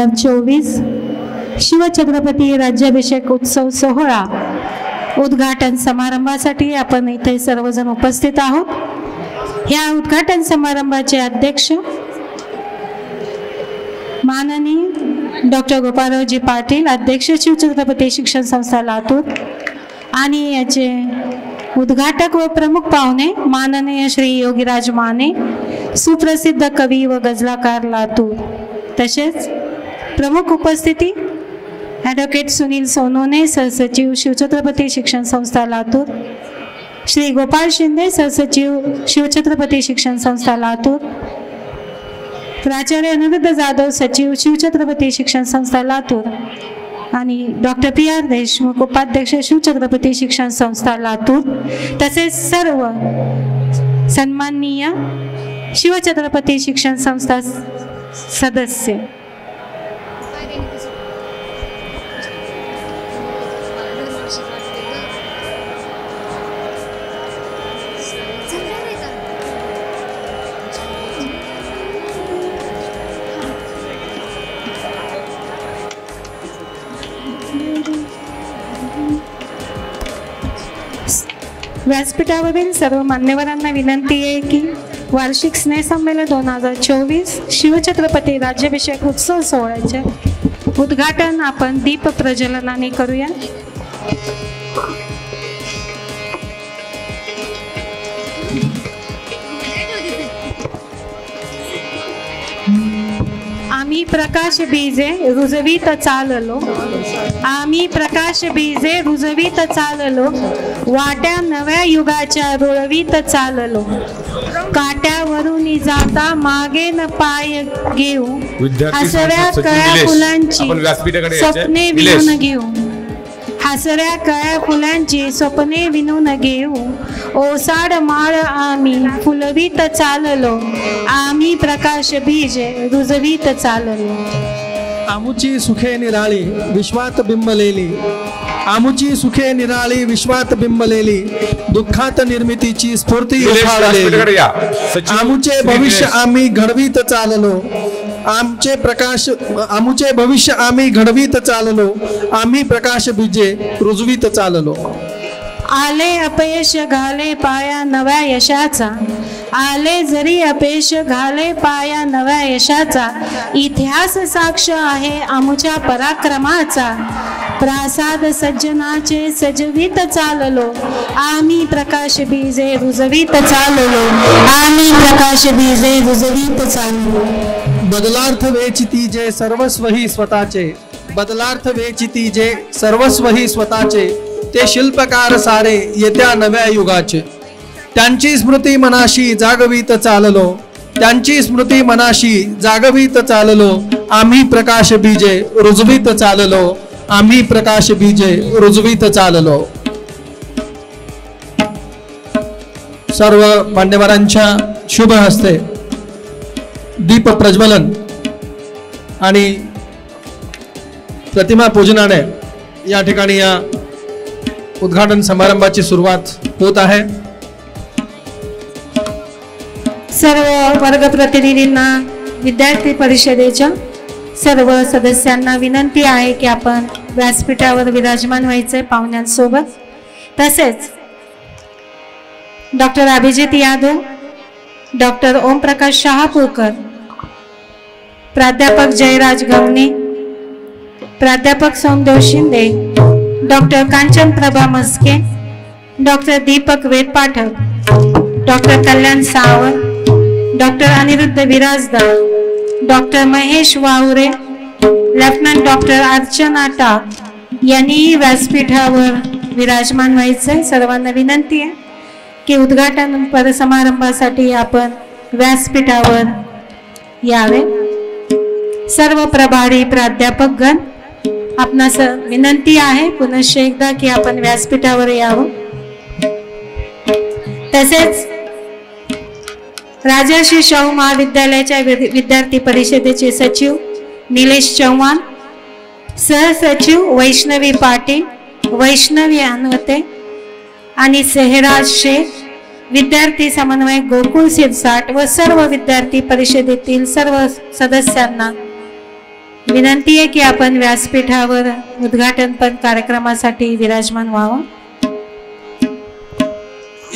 2024 शिवछत्रपती राज्याभिषेक उत्सव सोहळा उद्घाटन समारंभासाठी आपण इथे सर्वजण उपस्थित आहोत। या उद्घाटन समारंभाचे अध्यक्ष माननीय डॉक्टर गोपाळरावजी पाटील, अध्यक्ष शिवछत्रपती शिक्षण संस्था लातूर, आणि याचे उद्घाटक व प्रमुख पाहुणे माननीय श्री योगीराज माने, सुप्रसिद्ध कवी व गजलाकार लातूर। तसेच प्रमुख उपस्थिती ॲडव्होकेट सुनील सोनोने, सहसचिव शिवछत्रपती शिक्षण संस्था लातूर, श्री गोपाळ शिंदे, सहसचिव शिवछत्रपती शिक्षण संस्था लातूर, प्राचार्य अनिरुद्ध जाधव, सचिव शिवछत्रपती शिक्षण संस्था लातूर, आणि डॉक्टर PR देशमुख, उपाध्यक्ष शिवछत्रपती शिक्षण संस्था लातूर, तसेच सर्व सन्माननीय शिवछत्रपती शिक्षण संस्था सदस्य। व्यासपीठावरील सर्व मान्यवरांना विनंती आहे की वार्षिक स्नेहसंमेलन 2024 शिवछत्रपती राज्याभिषेक उत्सव सोहळ्याचे उद्घाटन आपण दीप प्रज्वलनाने करूया। आम्ही प्रकाश बीजे रुजवीत चाललो, आम्ही प्रकाश बीजे रुजवीत चाललो, वाट्या नव्या युगाच्या रुळवीत चाललो, काट्यावरून जाता मागे न पाय घेऊ, हसऱ्या कळ्या फुलांची स्वप्ने विणून घेऊ, हसऱ्या कळ्या फुलांची स्वप्ने विणून घेऊ, ओसाड माळ आम्ही फुलवीत चाललो, आम्ही प्रकाश बीजे रुजवीत चाललो। आमुची सुखे निराळी विश्वात बिंबलेली, आमुची सुखे निराळी विश्वात बिंबलेली, दुःखात निर्मितीची स्फूर्ती उफाळलेली, आमुचे भविष्य आम्ही घडवीत चाललो, आमुचे भविष्य आम्ही घडवीत चाललो, आम्ही प्रकाश बीजे रुजवीत चाललो। आले अपयश घाले पाया नव्या यशाचा, आले जरी अपयश घाले पाया नव्या यशाचा, इतिहास साक्ष आहे आमुच्या पराक्रमाचा, प्रासाद सज्जनाचे सजवीत चाललो, आम्ही प्रकाश बीजे रुजवीत चाललो, आम्ही प्रकाश बीजे रुजवीत चाललो। बदलार्थ वेचिती जे सर्वस्व ही स्वतःचे, बदलार्थ वेचिती जे सर्वस्व ही स्वतःचे, ते शिल्पकार सारे येत्या नव्या युगाचे, त्यांची स्मृती मनाशी जागवीत चाललो, त्यांची स्मृती मनाशी जागवीत चाललो, आम्ही प्रकाश बीजे रुजवीत चाललो, आम्ही प्रकाश बीजे रुजवीत चाललो। सर्व मान्यवरांच्या शुभ हस्ते दीप प्रज्वलन आणि प्रतिमा पूजनाने या ठिकाणी या उद्घाटन समारंभाची सुरुवात होत आहे। सर्व वर्ग प्रतिनिधींना, विद्यार्थी परिषदेच्या सर्व सदस्यांना विनंती आहे की आपण व्यासपीठावर विराजमान व्हायचे पाहुण्यांसोबत। तसेच डॉक्टर अभिजित यादव, डॉक्टर ओमप्रकाश शहापूरकर, प्राध्यापक जयराज गवणे, प्राध्यापक Somdev Shinde, doctor Kanchan Prabha Maske, doctor Deepak Vedpathak, doctor Kalyan Sawant, doctor Aniruddha Virajdar, doctor Mahesh Wahure, lieutenant doctor Archana Tak यांनी व्यासपीठावर विराजमान व्हायचे। सर्वांना विनंती आहे की उद्घाटन समारंभासाठी आपण व्यासपीठावर यावे। सर्व प्रभारी प्राध्यापकगण, आपणास विनंती आहे पुनश्च एकदा की आपण व्यासपीठावर यावं। तसेच राजर्षी शाहू महाविद्यालयाच्या विद्यार्थी परिषदेचे सचिव निलेश चव्हाण, सहसचिव वैष्णवी पाटील, वैष्णवी अनवते आणि सेहराज शेख, विद्यार्थी समन्वयक गोकुळ सिरसाट व सर्व विद्यार्थी परिषदेतील सर्व सदस्यांना विनंती आहे की आपण व्यासपीठावर उद्घाटनपर कार्यक्रमासाठी विराजमान व्हावं.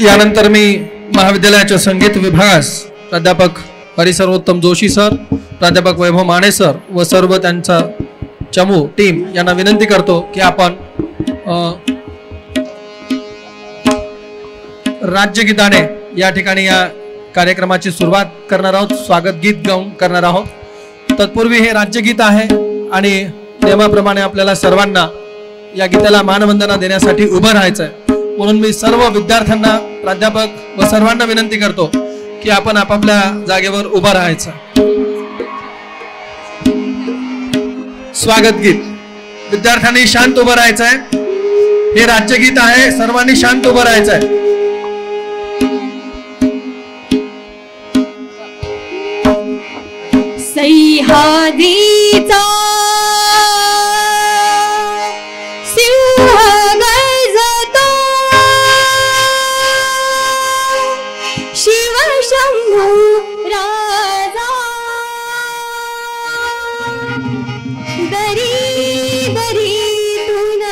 यानंतर मी महाविद्यालयाच्या संगीत विभागास प्राध्यापक हरिसर्वोत्तम जोशी सर, प्राध्यापक वैभव माने सर व सर्व त्यांचा चमू टीम यांना विनंती करतो की आपण राज्यगीताने या ठिकाणी या कार्यक्रमाची सुरुवात करणार आहोत. स्वागत गीत गाऊन करणार आहोत. तत्पूर्वी हे राज्यगीत आहे आणि नियमाप्रमाणे आपल्याला सर्वांना या गीताला मानवंदना देण्यासाठी उभं राहायचं आहे. म्हणून मी सर्व विद्यार्थ्यांना, प्राध्यापक व सर्वांना विनंती करतो की आपण आपापल्या जागेवर उभं राहायचं. स्वागत गीत. विद्यार्थ्यांनी शांत उभं राहायचं आहे. हे राज्यगीत आहे, सर्वांनी शांत उभं राहायचं आहे. सह्याद्रीचा सिंह गर्जतो, शिवशंभू राजा दरी दरीतून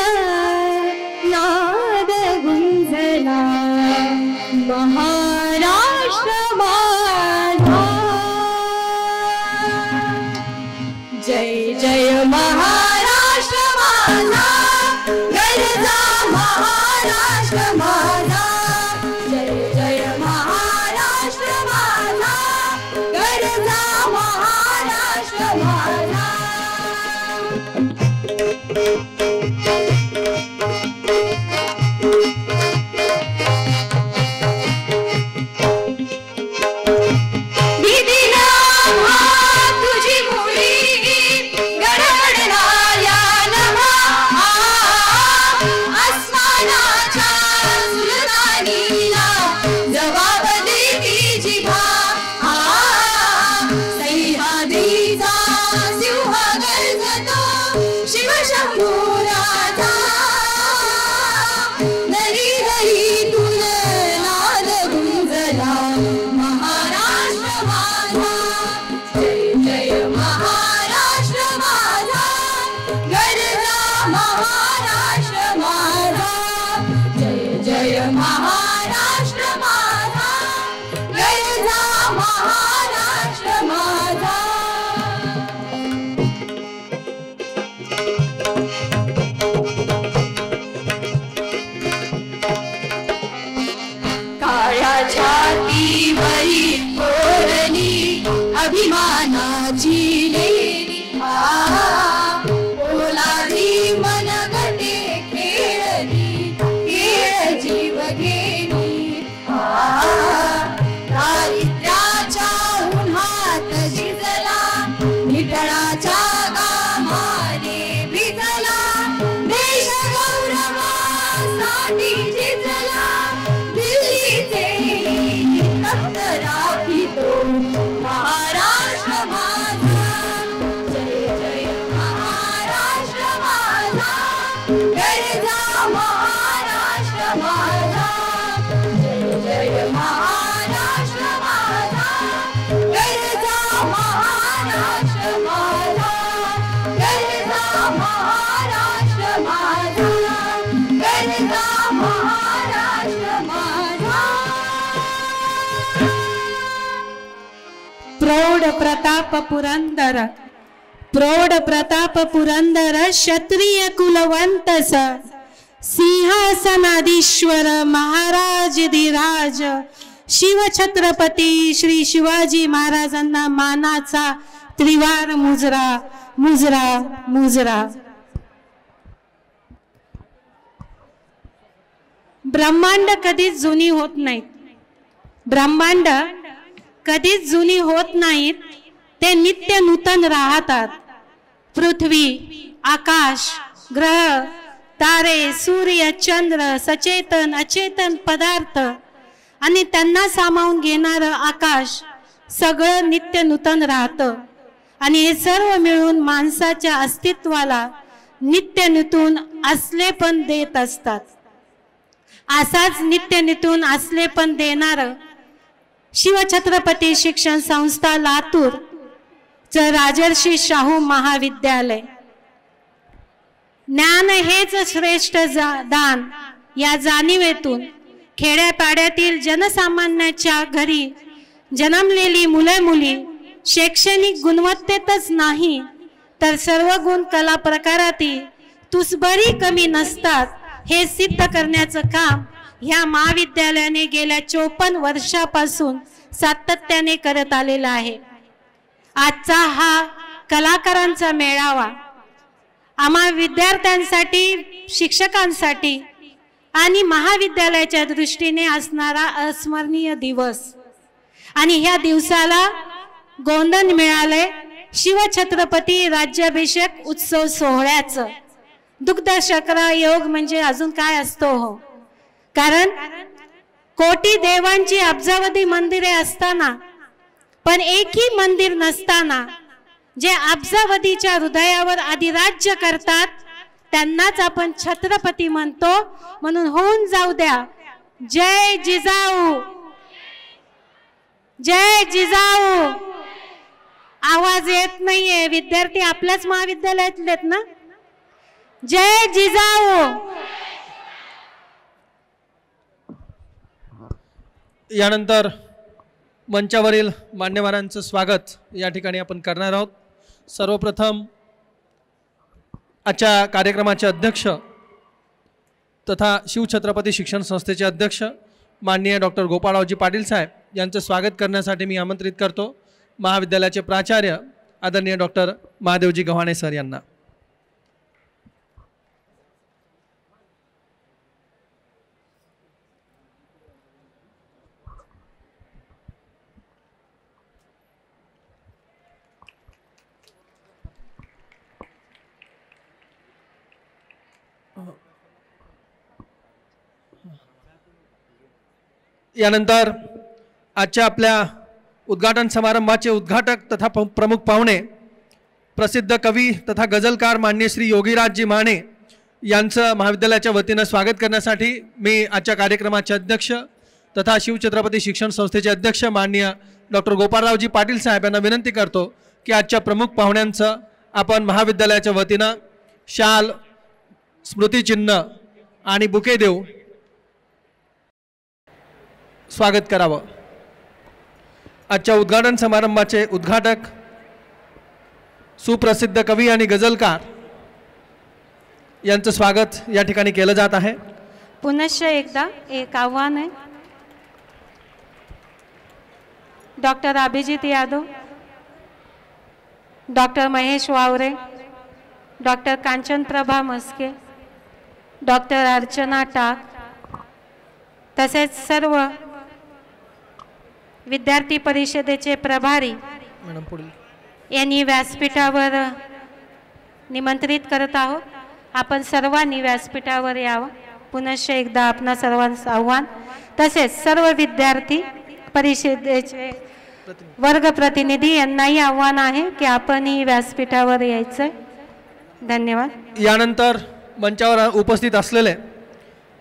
नाद गुंजला, महाराष्ट्र माझा. जय जय महाराष्ट्र माझा, गरजा महाराष्ट्र माझा. जय जय महाराष्ट्र माझा, गरजा महाराष्ट्र माझा. अभिमानाची लेणी ओलादी मनगटे खेळली, खेळ जीव गेली. दारिद्र्याच्या उन्हात झिजला, निटळाच्या गामाने भिजला, देश गौरवासाठी झिजला, दिल्लीचे तख्त राखितो महाराष्ट्र माझा. जय जय महाराष्ट्र माझा, गरजा महाराष्ट्र माझा. जय जय महाराष्ट्र माझा, गरजा महाराष्ट्र माझा. गरजा महाराष्ट्र माझा, गरजा महाराष्ट्र माझा. प्रौढ प्रताप पुरंदर, प्रौढ प्रताप पुरंदर, क्षत्रिय कुलवंतस, सिंहासनाधीश्वर महाराजाधिराज शिवछत्रपती श्री शिवाजी महाराजांना मानाचा त्रिवार मुजरा, मुजरा, मुजरा. ब्रह्मांड कधीच जुनी होत नाहीत. ब्रह्मांड कधीच जुनी होत नाहीत. ते नित्य नूतन राहतात. पृथ्वी, आकाश, ग्रह, तारे, सूर्य, चंद्र, सचेतन अचेतन पदार्थ आणि त्यांना सामावून घेणारं आकाश सगळं नित्य नूतन राहतं. आणि हे सर्व मिळून माणसाच्या अस्तित्वाला नित्य नूतन असले पण देत असतात. असाच नित्य नूतन असले पण देणारं शिवछत्रपती शिक्षण संस्था लातूर राजर्षी शाहू महाविद्यालय. ज्ञान हेच श्रेष्ठ दान या जाणीवेतून खेड्यापाड्यातील जनसामान्याच्या घरी जन्मलेली मुले मुली शैक्षणिक गुणवत्तेतच नाही तर सर्व गुण कला प्रकारातील तुसभरी कमी नसतात हे सिद्ध करण्याचं काम ह्या महाविद्यालयाने गेल्या 54 वर्षापासून सातत्याने करत आलेला आहे. आजचा हा कलाकारांचा मेळावा आम्हा विद्यार्थ्यांसाठी, शिक्षकांसाठी आणि महाविद्यालयाच्या दृष्टीने असणारा अस्मरणीय दिवस. आणि ह्या दिवसाला गोंधन मिळाले शिवछत्रपती राज्याभिषेक उत्सव सोहळ्याचं. दुग्ध शर्करा योग म्हणजे अजून काय असतो हो. कारण कोटी देवांची अब्जावधी मंदिरे असताना पण एकही मंदिर नसताना जे अब्जावधीच्या हृदयावर अधिराज्य करतात त्यांनाच आपण छत्रपती म्हणतो. म्हणून होऊन जाऊ द्या जय जिजाऊ, जय जिजाऊ. आवाज येत नाहीये. विद्यार्थी आपल्याच महाविद्यालयातलेत ना. जय जिजाऊ. यानंतर मंचावरील मान्यवरांचं स्वागत या ठिकाणी आपण करणार आहोत. सर्वप्रथम आजच्या कार्यक्रमाचे अध्यक्ष तथा शिवछत्रपती शिक्षण संस्थेचे अध्यक्ष माननीय डॉक्टर गोपाळरावजी पाटील साहेब यांचं स्वागत करण्यासाठी मी आमंत्रित करतो महाविद्यालयाचे प्राचार्य आदरणीय डॉक्टर महादेवजी गव्हाणे सर यांना. यानंतर आजच्या आपल्या उद्घाटन समारंभाचे उद्घाटक तथा प्रमुख पाहुणे प्रसिद्ध कवी तथा गझलकार मान्य श्री योगीराजजी माने यांचं महाविद्यालयाच्या वतीनं स्वागत करण्यासाठी मी आजच्या कार्यक्रमाचे अध्यक्ष तथा शिवछत्रपती शिक्षण संस्थेचे अध्यक्ष माननीय डॉक्टर गोपाळरावजी पाटील साहेब यांना विनंती करतो की आजच्या प्रमुख पाहुण्यांचं आपण महाविद्यालयाच्या वतीनं शाल, स्मृतिचिन्ह आणि बुके देऊ स्वागत करावं. आजच्या उद्घाटन समारंभाचे उद्घाटक सुप्रसिद्ध कवी आणि गझलकार यांचं स्वागत या ठिकाणी केलं जात आहे. पुनश्च एकदा एक आव्हान आहे. डॉक्टर अभिजित यादव, डॉक्टर महेश वावरे, डॉक्टर कांचनप्रभा मस्के, डॉक्टर अर्चना टाक तसेच सर्व विद्यार्थी परिषदेचे प्रभारी यांनी व्यासपीठावर निमंत्रित करत आहोत. आपण सर्वांनी व्यासपीठावर यावं. पुनश्च एकदा आपणा सर्वांचं आव्हान. तसेच सर्व विद्यार्थी परिषदेचे वर्ग प्रतिनिधी यांनाही आव्हान आहे की आपणही व्यासपीठावर यायचं. धन्यवाद. यानंतर मंचावर उपस्थित असलेले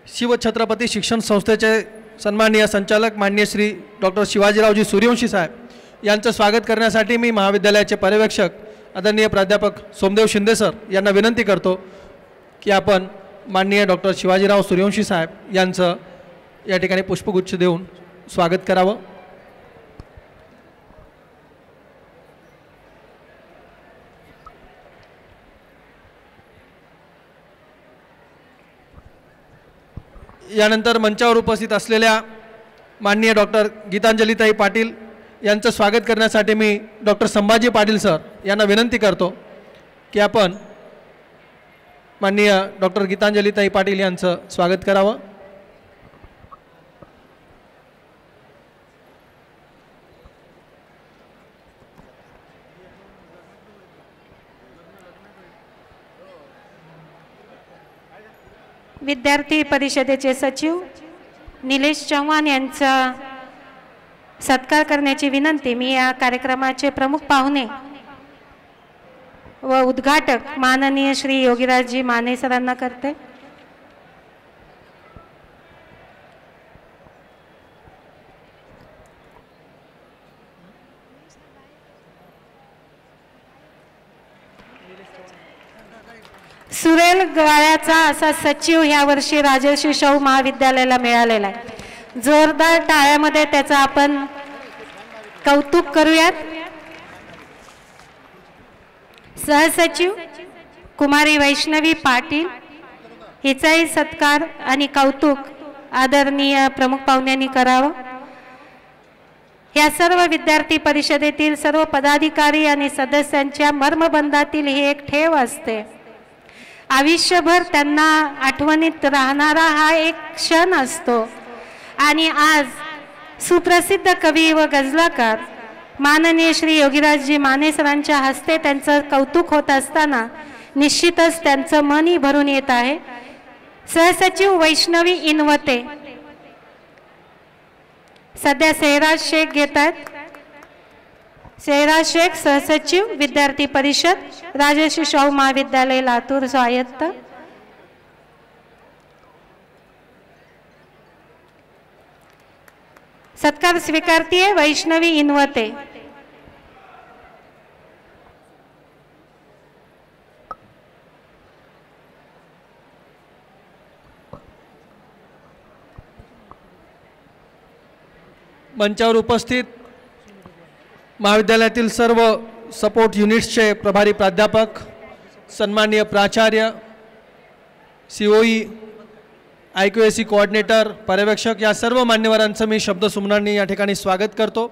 शिवछत्रपती शिक्षण संस्थेचे सन्माननीय संचालक मान्य श्री डॉक्टर शिवाजीरावजी सूर्यवंशी साहेब यांचं स्वागत करण्यासाठी मी महाविद्यालयाचे पर्यवेक्षक आदरणीय प्राध्यापक सोमदेव शिंदे सर यांना विनंती करतो की आपण माननीय डॉक्टर शिवाजीराव सूर्यवंशी साहेब यांचं या ठिकाणी पुष्पगुच्छ देऊन स्वागत करावं. यानंतर मंचावर उपस्थित असलेल्या माननीय डॉक्टर गीतांजलीताई पाटील यांचं स्वागत करण्यासाठी मी डॉक्टर संभाजी पाटील सर यांना विनंती करतो की आपण माननीय डॉक्टर गीतांजलीताई पाटील यांचं स्वागत करावं. विद्यार्थी परिषदेचे सचिव निलेश चव्हाण यांचा सत्कार करण्याची विनंती मी या कार्यक्रमाचे प्रमुख पाहुणे व उद्घाटक माननीय श्री योगीराजजी माने सरांना करते. सुरेल गाळ्याचा असा सचिव यावर्षी राजर्षी शाहू महाविद्यालयाला मिळालेला आहे. जोरदार टाळ्यामध्ये त्याचं आपण कौतुक करूयात. सहसचिव कुमारी वैष्णवी पाटील हिचाही सत्कार आणि कौतुक आदरणीय प्रमुख पाहुण्यांनी करावं. या सर्व विद्यार्थी परिषदेतील सर्व पदाधिकारी आणि सदस्यांच्या मर्मबंधातील ही एक ठेव असते. आयुष्यभर त्यांना आठवणीत राहणारा हा एक क्षण असतो. आणि आज सुप्रसिद्ध कवी व गझलकार माननीय श्री योगीराजजी माने सरांच्या हस्ते त्यांचं कौतुक होत असताना निश्चितच त्यांचं मनही भरून येत आहे. सहसचिव वैष्णवी इनवते सध्या सेहराज शेख घेत आहेत. सेहराज शेख सहसचिव विद्यार्थी परिषद राजर्षी शाहू महाविद्यालय लातूर स्वायत्त. सत्कार स्वीकारतीये वैष्णवी इनवते. मंचावर उपस्थित महाविद्यालयातील सर्व सपोर्ट युनिट्सचे प्रभारी प्राध्यापक, सन्माननीय प्राचार्य, COE, IQAC कोऑर्डिनेटर, पर्यवेक्षक या सर्व मान्यवरांचं मी शब्दसुमनांनी या ठिकाणी स्वागत करतो.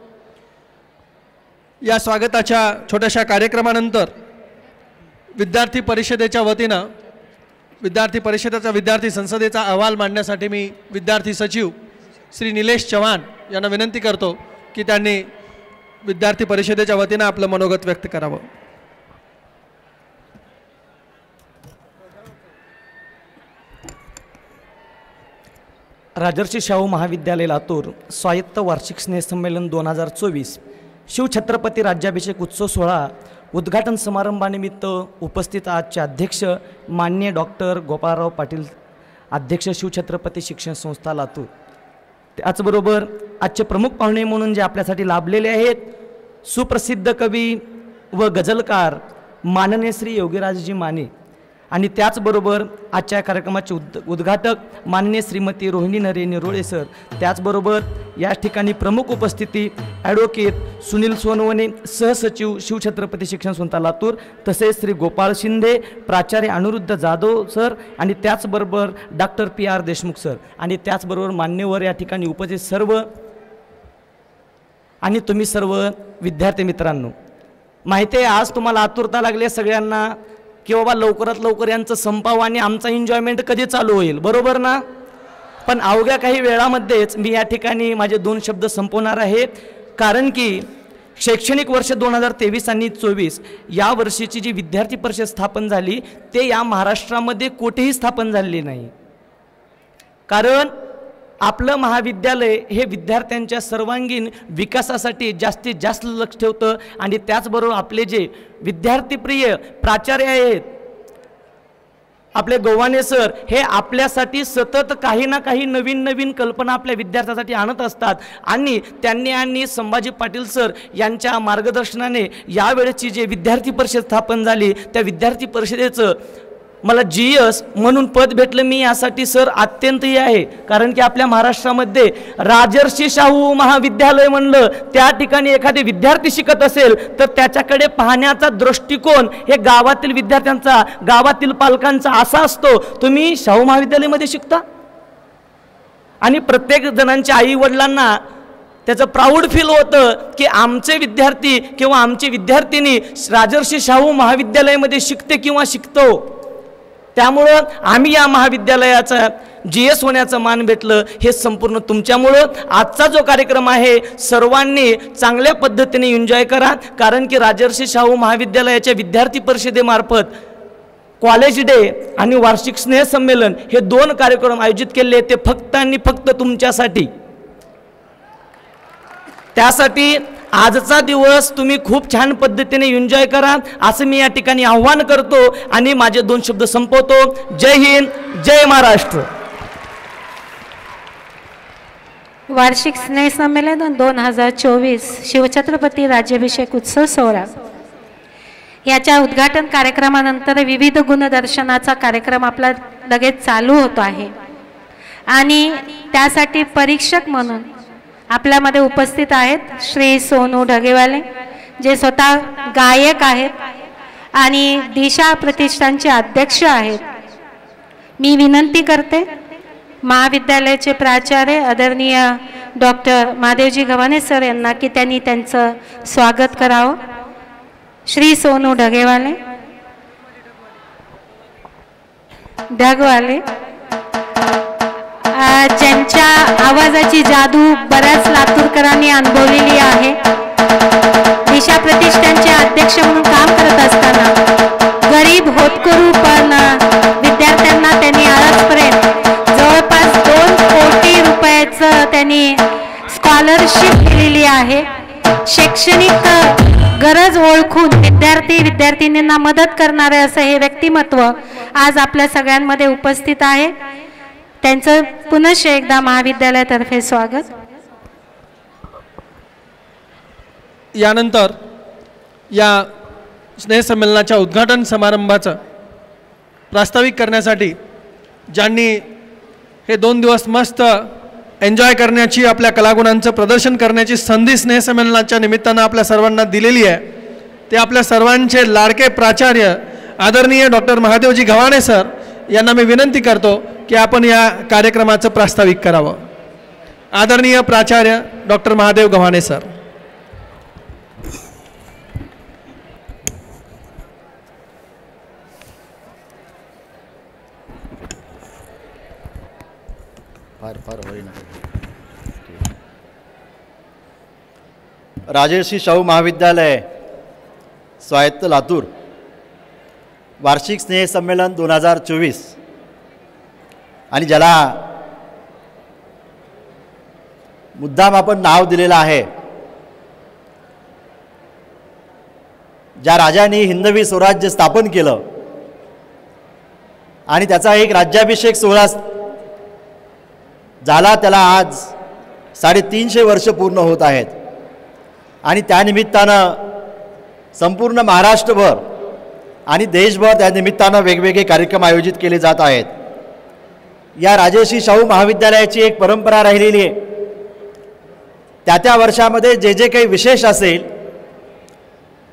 या स्वागताच्या छोट्याशा कार्यक्रमानंतर विद्यार्थी परिषदेच्या वतीनं विद्यार्थी परिषदेचा विद्यार्थी संसदेचा अहवाल मांडण्यासाठी मी विद्यार्थी सचिव श्री निलेश चव्हाण यांना विनंती करतो की त्यांनी विद्यार्थी परिषदेच्या वतीनं आपलं मनोगत व्यक्त करावं. राजर्षी शाहू महाविद्यालय लातूर स्वायत्त वार्षिक स्नेहसंमेलन 2024 शिवछत्रपती राज्याभिषेक उत्सव सोहळा उद्घाटन समारंभानिमित्त उपस्थित आजचे अध्यक्ष माननीय डॉक्टर गोपाळराव पाटील, अध्यक्ष शिवछत्रपती शिक्षण संस्था लातूर. त्याचबरोबर आजचे प्रमुख पाहुणे म्हणून जे आपल्यासाठी लाभलेले आहेत, सुप्रसिद्ध कवी व गझलकार माननीय श्री योगीराजजी माने आणि त्याचबरोबर आजच्या कार्यक्रमाचे उद्घाटक माननीय श्रीमती रोहिणी नरे निरोळे सर. त्याचबरोबर या ठिकाणी प्रमुख उपस्थिती ॲडव्होकेट सुनील सोनवणे, सहसचिव शिवछत्रपती शिक्षण संस्था लातूर, तसेच श्री गोपाळ शिंदे, प्राचार्य अनिरुद्ध जाधव सर आणि त्याचबरोबर डॉक्टर PR देशमुख सर आणि त्याचबरोबर मान्यवर या ठिकाणी उपस्थित सर्व आणि तुम्ही सर्व विद्यार्थी मित्रांनो. माहिती आहे आज तुम्हाला आतुरता लागली सगळ्यांना की बाबा लवकरात लवकर यांचं संपावं आणि आमचा एन्जॉयमेंट कधी चालू होईल, बरोबर ना? पण अवघ्या काही वेळामध्येच मी या ठिकाणी माझे 2 शब्द संपवणार आहे. कारण की शैक्षणिक वर्ष 2023 आणि 24 या वर्षीची जी विद्यार्थी परिषद स्थापन झाली ते या महाराष्ट्रामध्ये कुठेही स्थापन झालेली नाही. कारण आपलं महाविद्यालय हे विद्यार्थ्यांच्या सर्वांगीण विकासासाठी जास्तीत जास्त लक्ष ठेवतं आणि त्याचबरोबर आपले जे विद्यार्थीप्रिय प्राचार्य आहेत आपले गव्हाणे सर हे आपल्यासाठी सतत काही ना काही नवीन नवीन कल्पना आपल्या विद्यार्थ्यांसाठी आणत असतात आणि त्यांनी आणि संभाजी पाटील सर यांच्या मार्गदर्शनाने यावेळेची जे विद्यार्थी परिषद स्थापन झाली त्या विद्यार्थी परिषदेचं मला GS म्हणून पद भेटलं. मी यासाठी सर अत्यंत हे आहे कारण की आपल्या महाराष्ट्रामध्ये राजर्षी शाहू महाविद्यालय म्हणलं त्या ठिकाणी एखादे विद्यार्थी शिकत असेल तर त्याच्याकडे पाहण्याचा दृष्टिकोन हे गावातील विद्यार्थ्यांचा, गावातील पालकांचा असा असतो, तुम्ही शाहू महाविद्यालयामध्ये शिकता आणि प्रत्येक जणांच्या आई वडिलांना त्याचं प्राऊड फील होतं की आमचे विद्यार्थी किंवा आमची विद्यार्थिनी राजर्षी शाहू महाविद्यालयामध्ये शिकते किंवा शिकतो. त्यामुळं आम्ही या महाविद्यालयाचा GS होण्याचं मान भेटलं हे संपूर्ण तुमच्यामुळं. आजचा जो कार्यक्रम आहे सर्वांनी चांगल्या पद्धतीने एन्जॉय करा कारण की राजर्षी शाहू महाविद्यालयाच्या विद्यार्थी परिषदेमार्फत कॉलेज डे आणि वार्षिक स्नेहसंमेलन हे 2 कार्यक्रम आयोजित केले ते फक्त आणि फक्त तुमच्यासाठी. त्यासाठी आजचा दिवस तुम्ही खूप छान पद्धतीने एन्जॉय करा असं मी या ठिकाणी आव्हान करतो आणि माझे 2 शब्द संपवतो. जय हिंद, जय महाराष्ट्र. वार्षिक स्नेहसंमेलन 2024 शिवछत्रपती राज्याभिषेक उत्सव सोहळा याच्या उद्घाटन कार्यक्रमानंतर विविध गुणदर्शनाचा कार्यक्रम आपला लगेच चालू होतो आहे आणि त्यासाठी परीक्षक म्हणून आपल्यामध्ये उपस्थित आहेत श्री सोनू ढगेवाले, जे स्वतः गायक आहेत आणि दिशा प्रतिष्ठानचे अध्यक्ष आहेत. मी विनंती करते महाविद्यालयाचे प्राचार्य आदरणीय डॉक्टर महादेवजी गव्हाणे सर यांना की त्यांनी त्यांचं स्वागत करावं. श्री सोनू ढगेवाले ढगवाले ज्यांच्या आवाजाची जादू बऱ्याच लातूरकरांनी अनुभवलेली आहे. दिशा प्रतिष्ठानचे अध्यक्ष म्हणून काम करत असताना गरीब होतकरू पण विद्यार्थ्यांना त्यांनी आजपर्यंत जवळपास 2 कोटी रुपयाचं त्यांनी स्कॉलरशिप दिलेली आहे. शैक्षणिक गरज ओळखून विद्यार्थिनींना मदत करणारे असं हे व्यक्तिमत्व आज आपल्या सगळ्यांमध्ये उपस्थित आहे. त्यांचं पुनश्च एकदा महाविद्यालयातर्फे स्वागत. यानंतर या स्नेहसंमेलनाच्या उद्घाटन समारंभाचं प्रास्ताविक करण्यासाठी ज्यांनी हे 2 दिवस मस्त एन्जॉय करण्याची, आपल्या कलागुणांचं प्रदर्शन करण्याची संधी स्नेहसंमेलनाच्या निमित्तानं आपल्या सर्वांना दिलेली आहे, ते आपल्या सर्वांचे लाडके प्राचार्य आदरणीय डॉक्टर महादेवजी गव्हाणे सर यांना मी विनंती करतो की आपण या कार्यक्रमाचं प्रास्ताविक करावं. आदरणीय प्राचार्य डॉक्टर महादेव गव्हाणे सर. राजर्षी शाहू महाविद्यालय स्वायत्त लातूर वार्षिक स्नेहसंमेलन 2024 आणि ज्याला मुद्दाम आपण नाव दिलेलं आहे, ज्या राजांनी हिंदवी स्वराज्य स्थापन केलं आणि त्याचा एक राज्याभिषेक सोहळा झाला, त्याला आज 350 वर्ष पूर्ण होत आहेत आणि त्यानिमित्तानं संपूर्ण महाराष्ट्रभर आणि देशभर त्या निमित्तानं वेगवेगळे कार्यक्रम आयोजित केले जात आहेत. या राजर्षी शाहू महाविद्यालयाची एक परंपरा राहिलेली आहे. त्या वर्षामध्ये जे जे काही विशेष असेल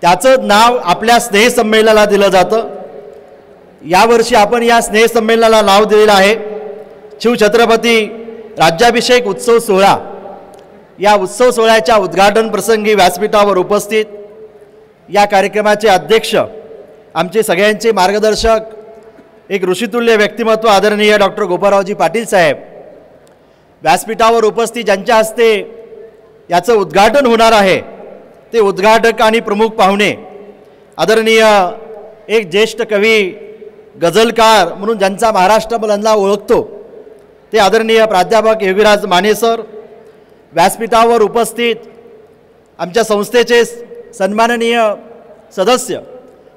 त्याचं नाव आपल्या स्नेहसंमेलनाला दिलं जातं. यावर्षी आपण या स्नेहसंमेलनाला नाव दिलेलं आहे शिवछत्रपती राज्याभिषेक उत्सव सोहळा. या उत्सव सोहळ्याच्या उद्घाटन प्रसंगी व्यासपीठावर उपस्थित या कार्यक्रमाचे अध्यक्ष, आमचे सगळ्यांचे मार्गदर्शक, एक ऋषितुल्य व्यक्तिमत्व आदरणीय डॉक्टर गोपाळरावजी पाटील साहेब व्यासपीठावर उपस्थित, ज्यांच्या हस्ते याचं उद्घाटन होणार आहे, ते उद्घाटक आणि प्रमुख पाहुणे आदरणीय एक ज्येष्ठ कवी, गझलकार म्हणून ज्यांचा महाराष्ट्र मधला ओळखतो ते आदरणीय प्राध्यापक योगीराज माने सर. व्यासपीठावर उपस्थित आमच्या संस्थेचे सन्माननीय सदस्य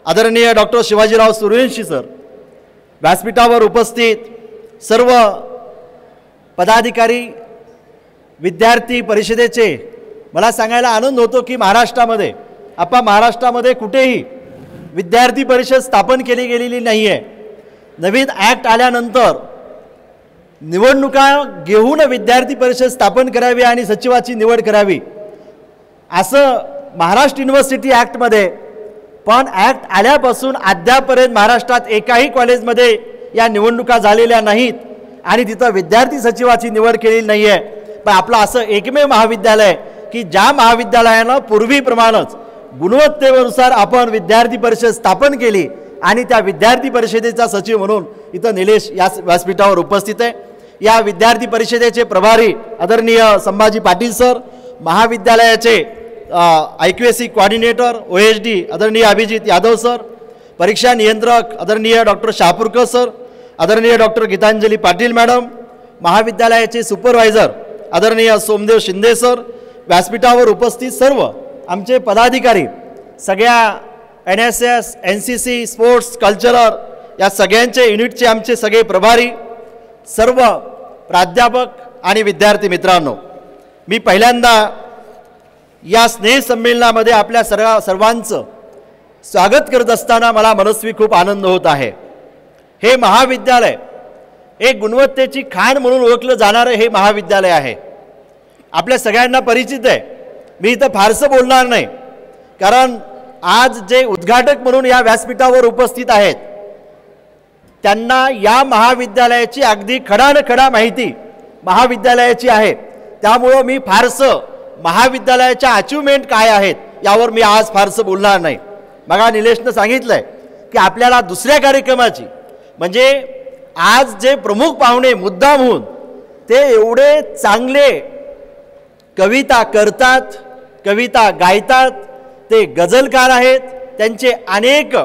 आदरणीय डॉक्टर शिवाजीराव सूर्यवंशी सर. व्यासपीठावर उपस्थित सर्व पदाधिकारी, विद्यार्थी परिषदेचे. मला सांगायला आनंद होतो की महाराष्ट्रामध्ये कुठेही विद्यार्थी परिषद स्थापन केली गेलेली नाही आहे. नवीन ॲक्ट आल्यानंतर निवडणुका घेऊन विद्यार्थी परिषद स्थापन करावी आणि सचिवाची निवड करावी असं महाराष्ट्र युनिव्हर्सिटी ॲक्टमध्ये, पण ॲक्ट आल्यापासून अद्यापर्यंत महाराष्ट्रात एकाही कॉलेजमध्ये या निवडणुका झालेल्या नाहीत आणि तिथं विद्यार्थी सचिवाची निवड केलेली नाही आहे. पण आपलं असं एकमेव महाविद्यालय की ज्या महाविद्यालयानं पूर्वीप्रमाणेच गुणवत्तेनुसार आपण विद्यार्थी परिषद स्थापन केली आणि त्या विद्यार्थी परिषदेचा सचिव म्हणून इथं निलेश या व्यासपीठावर उपस्थित आहे. या विद्यार्थी परिषदेचे प्रभारी आदरणीय संभाजी पाटील सर, महाविद्यालयाचे IQSC कोऑर्डिनेटर OHD आदरणीय अभिजित यादव सर, परीक्षा नियंत्रक आदरणीय डॉक्टर शहापूरकर सर, आदरणीय डॉक्टर गीतांजली पाटील मॅडम, महाविद्यालयाचे सुपरवायझर आदरणीय सोमदेव शिंदे सर, व्यासपीठावर उपस्थित सर्व आमचे पदाधिकारी, सगळ्या NSS, NCC, स्पोर्ट्स, कल्चरल या सगळ्यांचे युनिटचे आमचे सगळे प्रभारी, सर्व प्राध्यापक आणि विद्यार्थी मित्रांनो, मी पहिल्यांदा या स्नेहसंमेलनामध्ये आपल्या सर्वांचं स्वागत करत असताना मला मनस्वी खूप आनंद होत आहे. हे महाविद्यालय एक गुणवत्तेची खाण म्हणून ओळखलं जाणारं हे महाविद्यालय आहे. आपल्या सगळ्यांना परिचित आहे. मी इथं फारसं बोलणार नाही, कारण आज जे उद्घाटक म्हणून या व्यासपीठावर उपस्थित आहेत त्यांना या महाविद्यालयाची अगदी खडानखडा माहिती महाविद्यालयाची आहे. त्यामुळं मी फारसं महाविद्यालयाच्या अचिव्हमेंट काय आहेत यावर मी आज फारसं बोलणार नाही. बघा, निलेशनं सांगितलंय की आपल्याला दुसऱ्या कार्यक्रमाची म्हणजे आज जे प्रमुख पाहुणे मुद्दाम होऊन ते एवढे चांगले कविता करतात, कविता गायतात, ते गझलकार आहेत. त्यांचे अनेक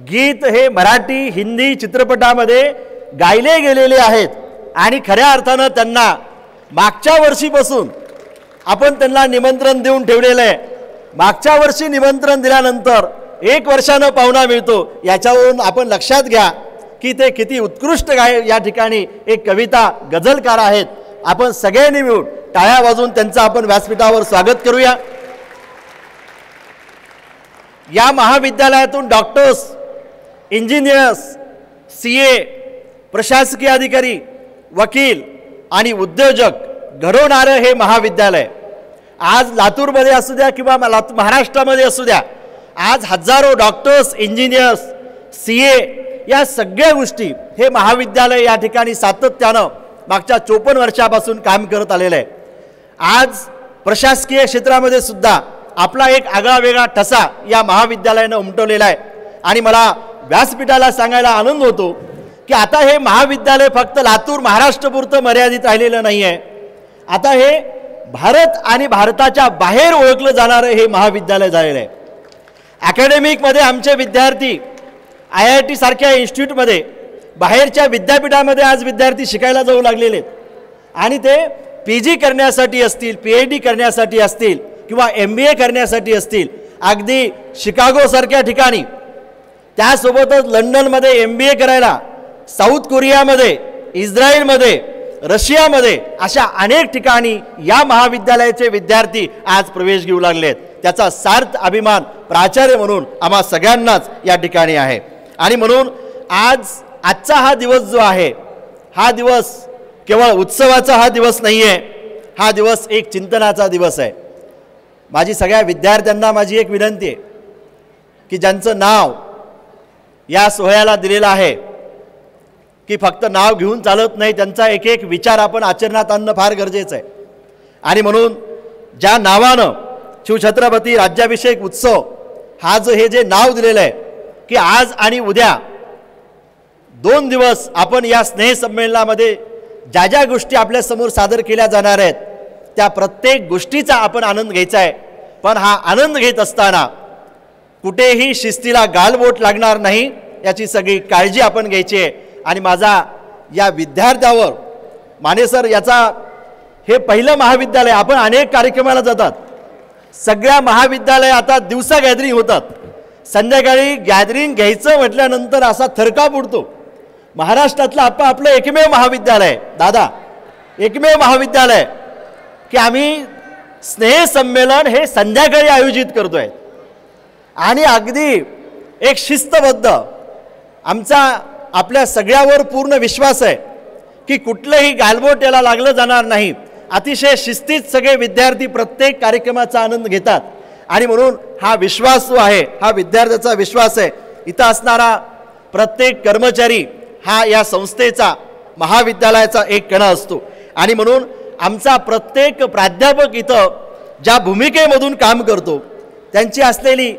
गीत हे मराठी हिंदी चित्रपटामध्ये गायले गेलेले आहेत आणि खऱ्या अर्थानं त्यांना मागच्या वर्षीपासून आपण त्यांना निमंत्रण देऊन ठेवलेलं आहे. मागच्या वर्षी निमंत्रण दिल्यानंतर 1 वर्षानं पाहुणा मिळतो. याच्यावरून आपण लक्षात घ्या की ते किती उत्कृष्ट या ठिकाणी एक कविता गझलकार आहेत. आपण सगळ्यांनी मिळून टाळ्या वाजवून त्यांचं आपण व्यासपीठावर स्वागत करूया. या महाविद्यालयातून डॉक्टर्स, इंजिनियर्स, CA, प्रशासकीय अधिकारी, वकील आणि उद्योजक घडवणारं हे महाविद्यालय आज लातूरमध्ये असू द्या किंवा महाराष्ट्रामध्ये असू द्या, आज हजारो डॉक्टर्स, इंजिनियर्स, CA या सगळ्या गोष्टी हे महाविद्यालय या ठिकाणी सातत्यानं मागच्या 54 वर्षापासून काम करत आलेलं आहे. आज प्रशासकीय क्षेत्रामध्ये सुद्धा आपला एक आगळा वेगळा ठसा या महाविद्यालयानं उमटवलेला आहे. आणि मला व्यासपीठाला सांगायला आनंद होतो की आता हे महाविद्यालय फक्त लातूर महाराष्ट्रपुरतं मर्यादित राहिलेलं नाही आहे. आता हे भारत आणि भारताच्या बाहेर ओळखलं जाणारं हे महाविद्यालय झालेलं आहे. अकॅडमिकमध्ये आमचे विद्यार्थी IIT सारख्या इन्स्टिट्यूटमध्ये बाहेरच्या विद्यापीठामध्ये आज विद्यार्थी शिकायला जाऊ लागलेले आहेत. आणि ते PG करण्यासाठी असतील, PhD करण्यासाठी असतील किंवा MBA करण्यासाठी असतील, अगदी शिकागोसारख्या ठिकाणी, त्यासोबतच लंडनमध्ये MBA करायला, साऊथ कोरियामध्ये, इस्रायलमध्ये, रशियामध्ये अशा अनेक ठिकाणी या महाविद्यालयाचे विद्यार्थी आज प्रवेश घेऊ लागले आहेत. त्याचा सार्थ अभिमान प्राचार्य म्हणून आम्हा सगळ्यांनाच या ठिकाणी आहे. आणि म्हणून आजचा हा दिवस जो आहे, हा दिवस केवळ उत्सवाचा हा दिवस नाही आहे, हा दिवस एक चिंतनाचा दिवस आहे. माझी सगळ्या विद्यार्थ्यांना माझी एक विनंती आहे की ज्यांचं नाव या सोहळ्याला दिलेलं आहे की फक्त नाव घेऊन चालत नाही, त्यांचा एक एक विचार आपण आचरणात आणणं फार गरजेचं आहे. आणि म्हणून ज्या नावानं शिवछत्रपती राज्याभिषेक उत्सव हा जो हे जे नाव दिलेलं आहे की आज आणि उद्या 2 दिवस आपण या स्नेहसंमेलनामध्ये ज्या ज्या गोष्टी आपल्यासमोर सादर केल्या जाणार आहेत त्या प्रत्येक गोष्टीचा आपण आनंद घ्यायचा आहे. पण हा आनंद घेत असताना कुठेही शिस्तीला गालबोट लागणार नाही याची सगळी काळजी आपण घ्यायची आहे. आणि माझा या विद्यार्थ्यावर माने सर, याचा हे पहिलं महाविद्यालय, आपण अनेक कार्यक्रमाला जातात, सगळ्या महाविद्यालय आता दिवसा गॅदरिंग होतात, संध्याकाळी गॅदरिंग घ्यायचं म्हटल्यानंतर असा थरकाप उडतो. महाराष्ट्रातलं आपलं एकमेव महाविद्यालय, दादा एकमेव महाविद्यालय की आम्ही स्नेहसंमेलन हे संध्याकाळी आयोजित करतोय. आणि अगदी एक शिस्तबद्ध आमचा आपल्या सगळ्यावर पूर्ण विश्वास आहे की कुठलंही गालबोट याला लागलं जाणार नाही. अतिशय शिस्तीत सगळे विद्यार्थी प्रत्येक कार्यक्रमाचा आनंद घेतात. आणि म्हणून हा विश्वास जो आहे हा विद्यार्थ्याचा विश्वास आहे. इथं असणारा प्रत्येक कर्मचारी हा या संस्थेचा, महाविद्यालयाचा एक कणा असतो. आणि म्हणून आमचा प्रत्येक प्राध्यापक इथं ज्या भूमिकेमधून काम करतो त्यांची असलेली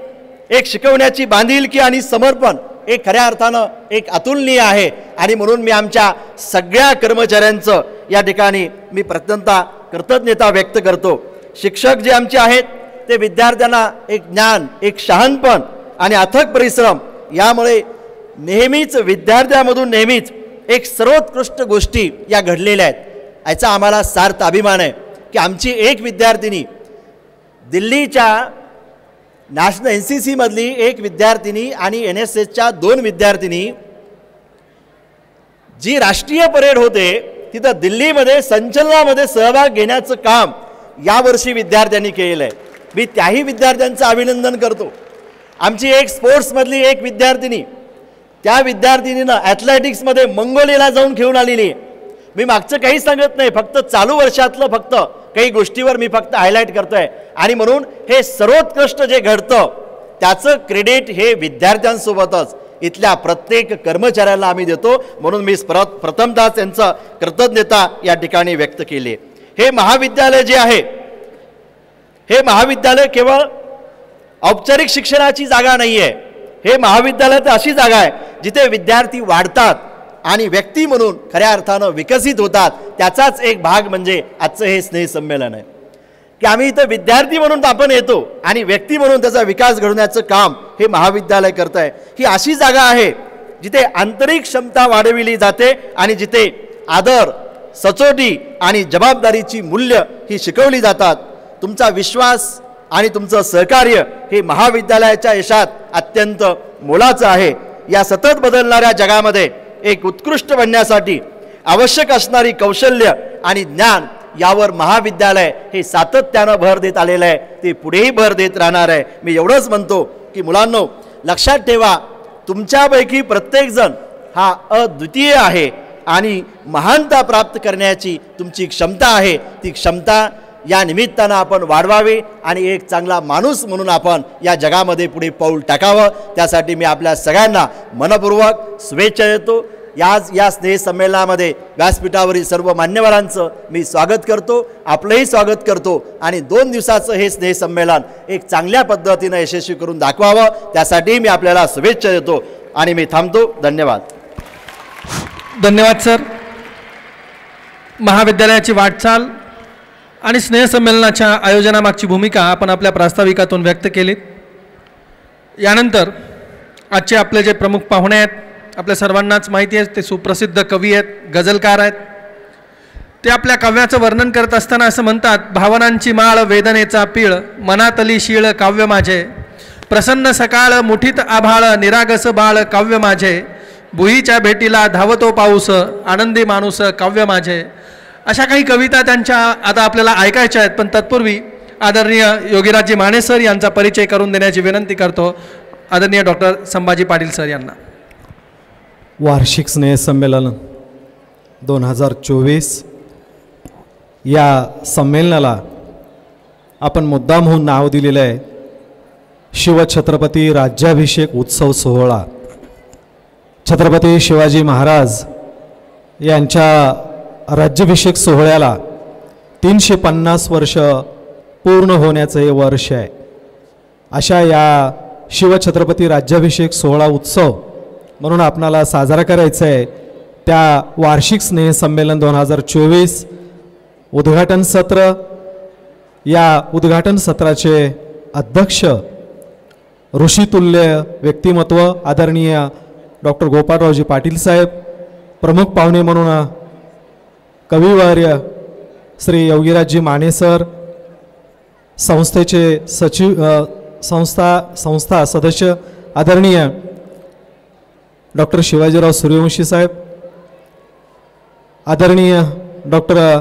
एक शिकवण्याची बांधिलकी आणि समर्पण एक खऱ्या अर्थानं एक अतुलनीय आहे. आणि म्हणून मी आमच्या सगळ्या कर्मचाऱ्यांचं या ठिकाणी मी प्रत्यंता कृतज्ञता व्यक्त करतो. शिक्षक जे आमचे आहेत ते विद्यार्थ्यांना एक ज्ञान, एक शहाणपण आणि अथक परिश्रम यामुळे नेहमीच विद्यार्थ्यांमधून नेहमीच एक सर्वोत्कृष्ट गोष्टी या घडलेल्या आहेत. याचा आम्हाला सार्थ अभिमान आहे की आमची एक विद्यार्थिनी, दिल्लीच्या नॅशनल NCC मधली एक विद्यार्थिनी आणि NSSच्या 2 विद्यार्थिनी जी राष्ट्रीय परेड होते तिथं दिल्लीमध्ये संचलनामध्ये सहभाग घेण्याचं काम यावर्षी विद्यार्थ्यांनी केलेलं आहे. मी त्याही विद्यार्थ्यांचं अभिनंदन करतो. आमची एक स्पोर्ट्समधली एक विद्यार्थिनी, त्या विद्यार्थिनीनं ॲथलेटिक्समध्ये मंगोलियाला जाऊन खेळून आलेली आहे. मी मागचं काही सांगत नाही, फक्त चालू वर्षातलं फक्त काही गोष्टीवर मी फक्त हायलाईट करतो आहे. आणि म्हणून हे सर्वोत्कृष्ट जे घडतं त्याचं क्रेडिट हे विद्यार्थ्यांसोबतच इथल्या प्रत्येक कर्मचाऱ्याला आम्ही देतो. म्हणून मी प्रथमतः त्यांचं कृतज्ञता या ठिकाणी व्यक्त केली. हे महाविद्यालय जे आहे, हे महाविद्यालय केवळ औपचारिक शिक्षणाची जागा नाही आहे. हे महाविद्यालय तर अशी जागा आहे जिथे विद्यार्थी वाढतात आणि व्यक्ती म्हणून खऱ्या अर्थानं विकसित होतात. त्याचाच एक भाग म्हणजे आजचं हे स्नेहसंमेलन आहे की आम्ही इथं विद्यार्थी म्हणून आपण येतो आणि व्यक्ती म्हणून त्याचा विकास घडवण्याचं काम हे महाविद्यालय करत आहे. ही अशी जागा आहे जिथे आंतरिक क्षमता वाढविली जाते आणि जिथे आदर, सचोटी आणि जबाबदारीची मूल्य ही शिकवली जातात. तुमचा विश्वास आणि तुमचं सहकार्य हे महाविद्यालयाच्या यशात अत्यंत मोलाचं आहे. या सतत बदलणाऱ्या जगामध्ये एक उत्कृष्ट बनण्यासाठी आवश्यक असणारी कौशल्य आणि ज्ञान यावर महाविद्यालय हे सातत्यानं भर देत आलेलं आहे. ते पुढेही भर देत राहणार आहे. मी एवढंच म्हणतो की मुलांनो, लक्षात ठेवा, तुमच्यापैकी प्रत्येकजण हा अद्वितीय आहे आणि महानता प्राप्त करण्याची तुमची क्षमता आहे. ती क्षमता या निमित्तानं आपण वाढवावी आणि एक चांगला माणूस म्हणून आपण या जगामध्ये पुढे पाऊल टाकावं. त्यासाठी मी आपल्या सगळ्यांना मनपूर्वक शुभेच्छा देतो. या स्नेहसंमेलनामध्ये व्यासपीठावरील सर्व मान्यवरांचं मी स्वागत करतो, आपलंही स्वागत करतो आणि 2 दिवसाचं हे स्नेहसंमेलन एक चांगल्या पद्धतीनं यशस्वी करून दाखवावं त्यासाठी मी आपल्याला शुभेच्छा देतो आणि मी थांबतो. धन्यवाद. धन्यवाद सर. महाविद्यालयाची वाटचाल आणि स्नेहसंमेलनाच्या आयोजनामागची भूमिका आपण आपल्या प्रास्ताविकातून व्यक्त केलीत. यानंतर आजचे आपले जे प्रमुख पाहुणे आहेत, आपल्या सर्वांनाच माहिती आहे, ते सुप्रसिद्ध कवी आहेत, गझलकार आहेत. ते आपल्या काव्याचं वर्णन करत असताना असं म्हणतात, भावनांची माळ वेदनेचा पीळ, मनातली शीळ काव्य माझे, प्रसन्न सकाळ मुठीत आभाळ, निरागस बाळ काव्य माझे, भुईच्या भेटीला धावतो पाऊस, आनंदी माणूस काव्य माझे. अशा काही कविता त्यांच्या आता आपल्याला ऐकायच्या आहेत. पण तत्पूर्वी आदरणीय योगीराजजी माने सर यांचा परिचय करून देण्याची विनंती करतो. आदरणीय डॉक्टर संभाजी पाटील सर यांना. वार्षिक स्नेहसंमेलन 2024 या संमेलनाला आपण मुद्दाम होऊन नाव दिलेलं आहे शिवछत्रपती राज्याभिषेक उत्सव सोहळा. छत्रपती शिवाजी महाराज यांच्या राज्याभिषेक सोहळ्याला 350 वर्ष पूर्ण होण्याचं हे वर्ष आहे. अशा या शिवछत्रपती राज्याभिषेक सोहळा उत्सव म्हणून आपणाला साजरा करायचा आहे त्या वार्षिक स्नेहसंमेलन 2024 उद्घाटन सत्र. या उद्घाटन सत्राचे अध्यक्ष ऋषितुल्य व्यक्तिमत्व आदरणीय डॉक्टर गोपाळरावजी पाटील साहेब, प्रमुख पाहुणे म्हणून कविवर्य श्री योगीराजजी माने सर, संस्थेचे सचिव संस्था सदस्य आदरणीय डॉक्टर शिवाजीराव सूर्यवंशी साहेब, आदरणीय डॉक्टर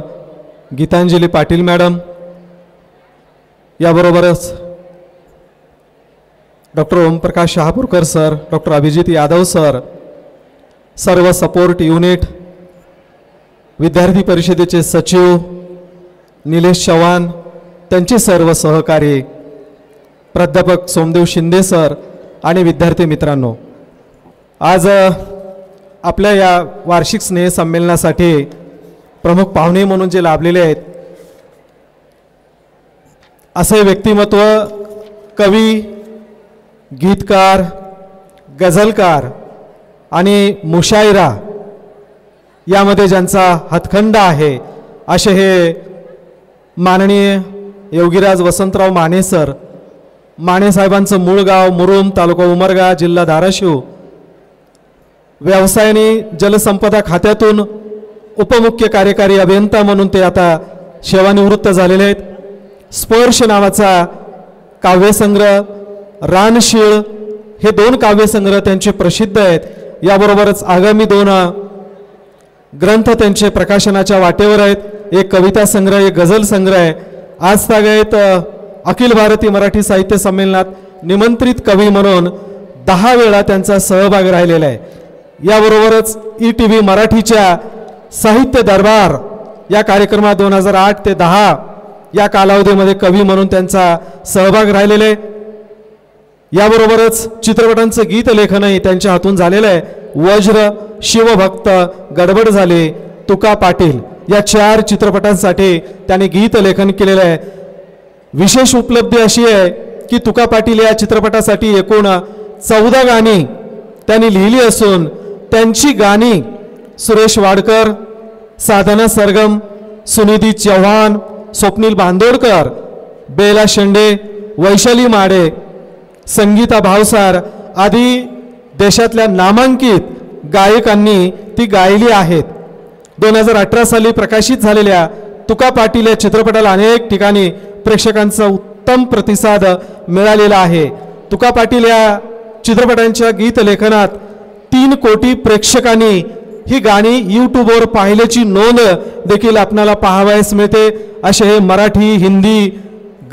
गीतांजली पाटील मॅडम, याबरोबरच doctor Omprakash Shahapurkar sir, doctor Abhijit Yadav sir, सर्व सपोर्ट युनिट, विद्यार्थी परिषदेचे सचिव निलेश चव्हाण, त्यांचे सर्व सहकारी, प्राध्यापक सोमदेव शिंदे सर आणि विद्यार्थी मित्रांनो, आज आपल्या या वार्षिक स्नेहसंमेलनासाठी प्रमुख पाहुणे म्हणून जे लाभलेले आहेत असे व्यक्तिमत्व, कवी, गीतकार, गझलकार आणि मुशायरा यामध्ये ज्यांचा हातखंडा आहे असे हे माननीय योगीराज वसंतराव माने सर. माने साहेबांचं मूळ गाव मुरुम, तालुका उमरगा, जिल्हा धाराशिव. व्यवसाय आणि जलसंपदा खात्यातून उपमुख्य कार्यकारी अभियंता म्हणून ते आता सेवानिवृत्त झालेले आहेत. स्पर्श नावाचा काव्यसंग्रह, रानशीळ हे 2 काव्यसंग्रह त्यांचे प्रसिद्ध आहेत. याबरोबरच आगामी 2 ग्रंथ त्यांचे प्रकाशनाच्या वाटेवर आहेत. एक कविता संग्रह, एक गझल संग्रह आहे. आज तागायत अखिल भारतीय मराठी साहित्य संमेलनात निमंत्रित कवी म्हणून 10 वेळा त्यांचा सहभाग राहिलेला आहे. याबरोबरच ETV मराठीच्या साहित्य दरबार या कार्यक्रमात 2008 ते 10 या कालावधीमध्ये कवी म्हणून त्यांचा सहभाग राहिलेला आहे. याबरोबरच चित्रपटांचं गीत लेखनही त्यांच्या हातून झालेलं आहे. वज्र, शिवभक्त, गडबड झाले, तुका पाटील या 4 चित्रपटांसाठी त्यांनी गीत लेखन केलेलं आहे. विशेष उपलब्धी अशी आहे की तुका पाटील या चित्रपटासाठी एकूण 14 गाणी त्यांनी लिहिली असून त्यांची गाणी सुरेश वाडकर, साधना सरगम, सुनिधी चव्हाण, स्वप्नील बांदोडकर, बेला शेंडे, वैशाली माडे, संगीता भावसार आदी देशातल्या नामांकित गायकांनी ती गायली आहेत. 2018 साली प्रकाशित झालेल्या तुका पाटील या चित्रपटाला अनेक ठिकाणी प्रेक्षकांचा उत्तम प्रतिसाद मिळालेला आहे. तुका पाटील या चित्रपटांच्या गीत लेखनात 3 कोटी प्रेक्षकांनी ही गाणी यूट्यूबवर पाहिल्याची नोंद देखील आपल्याला पाहावयास मिळते. असे हे मराठी, हिंदी,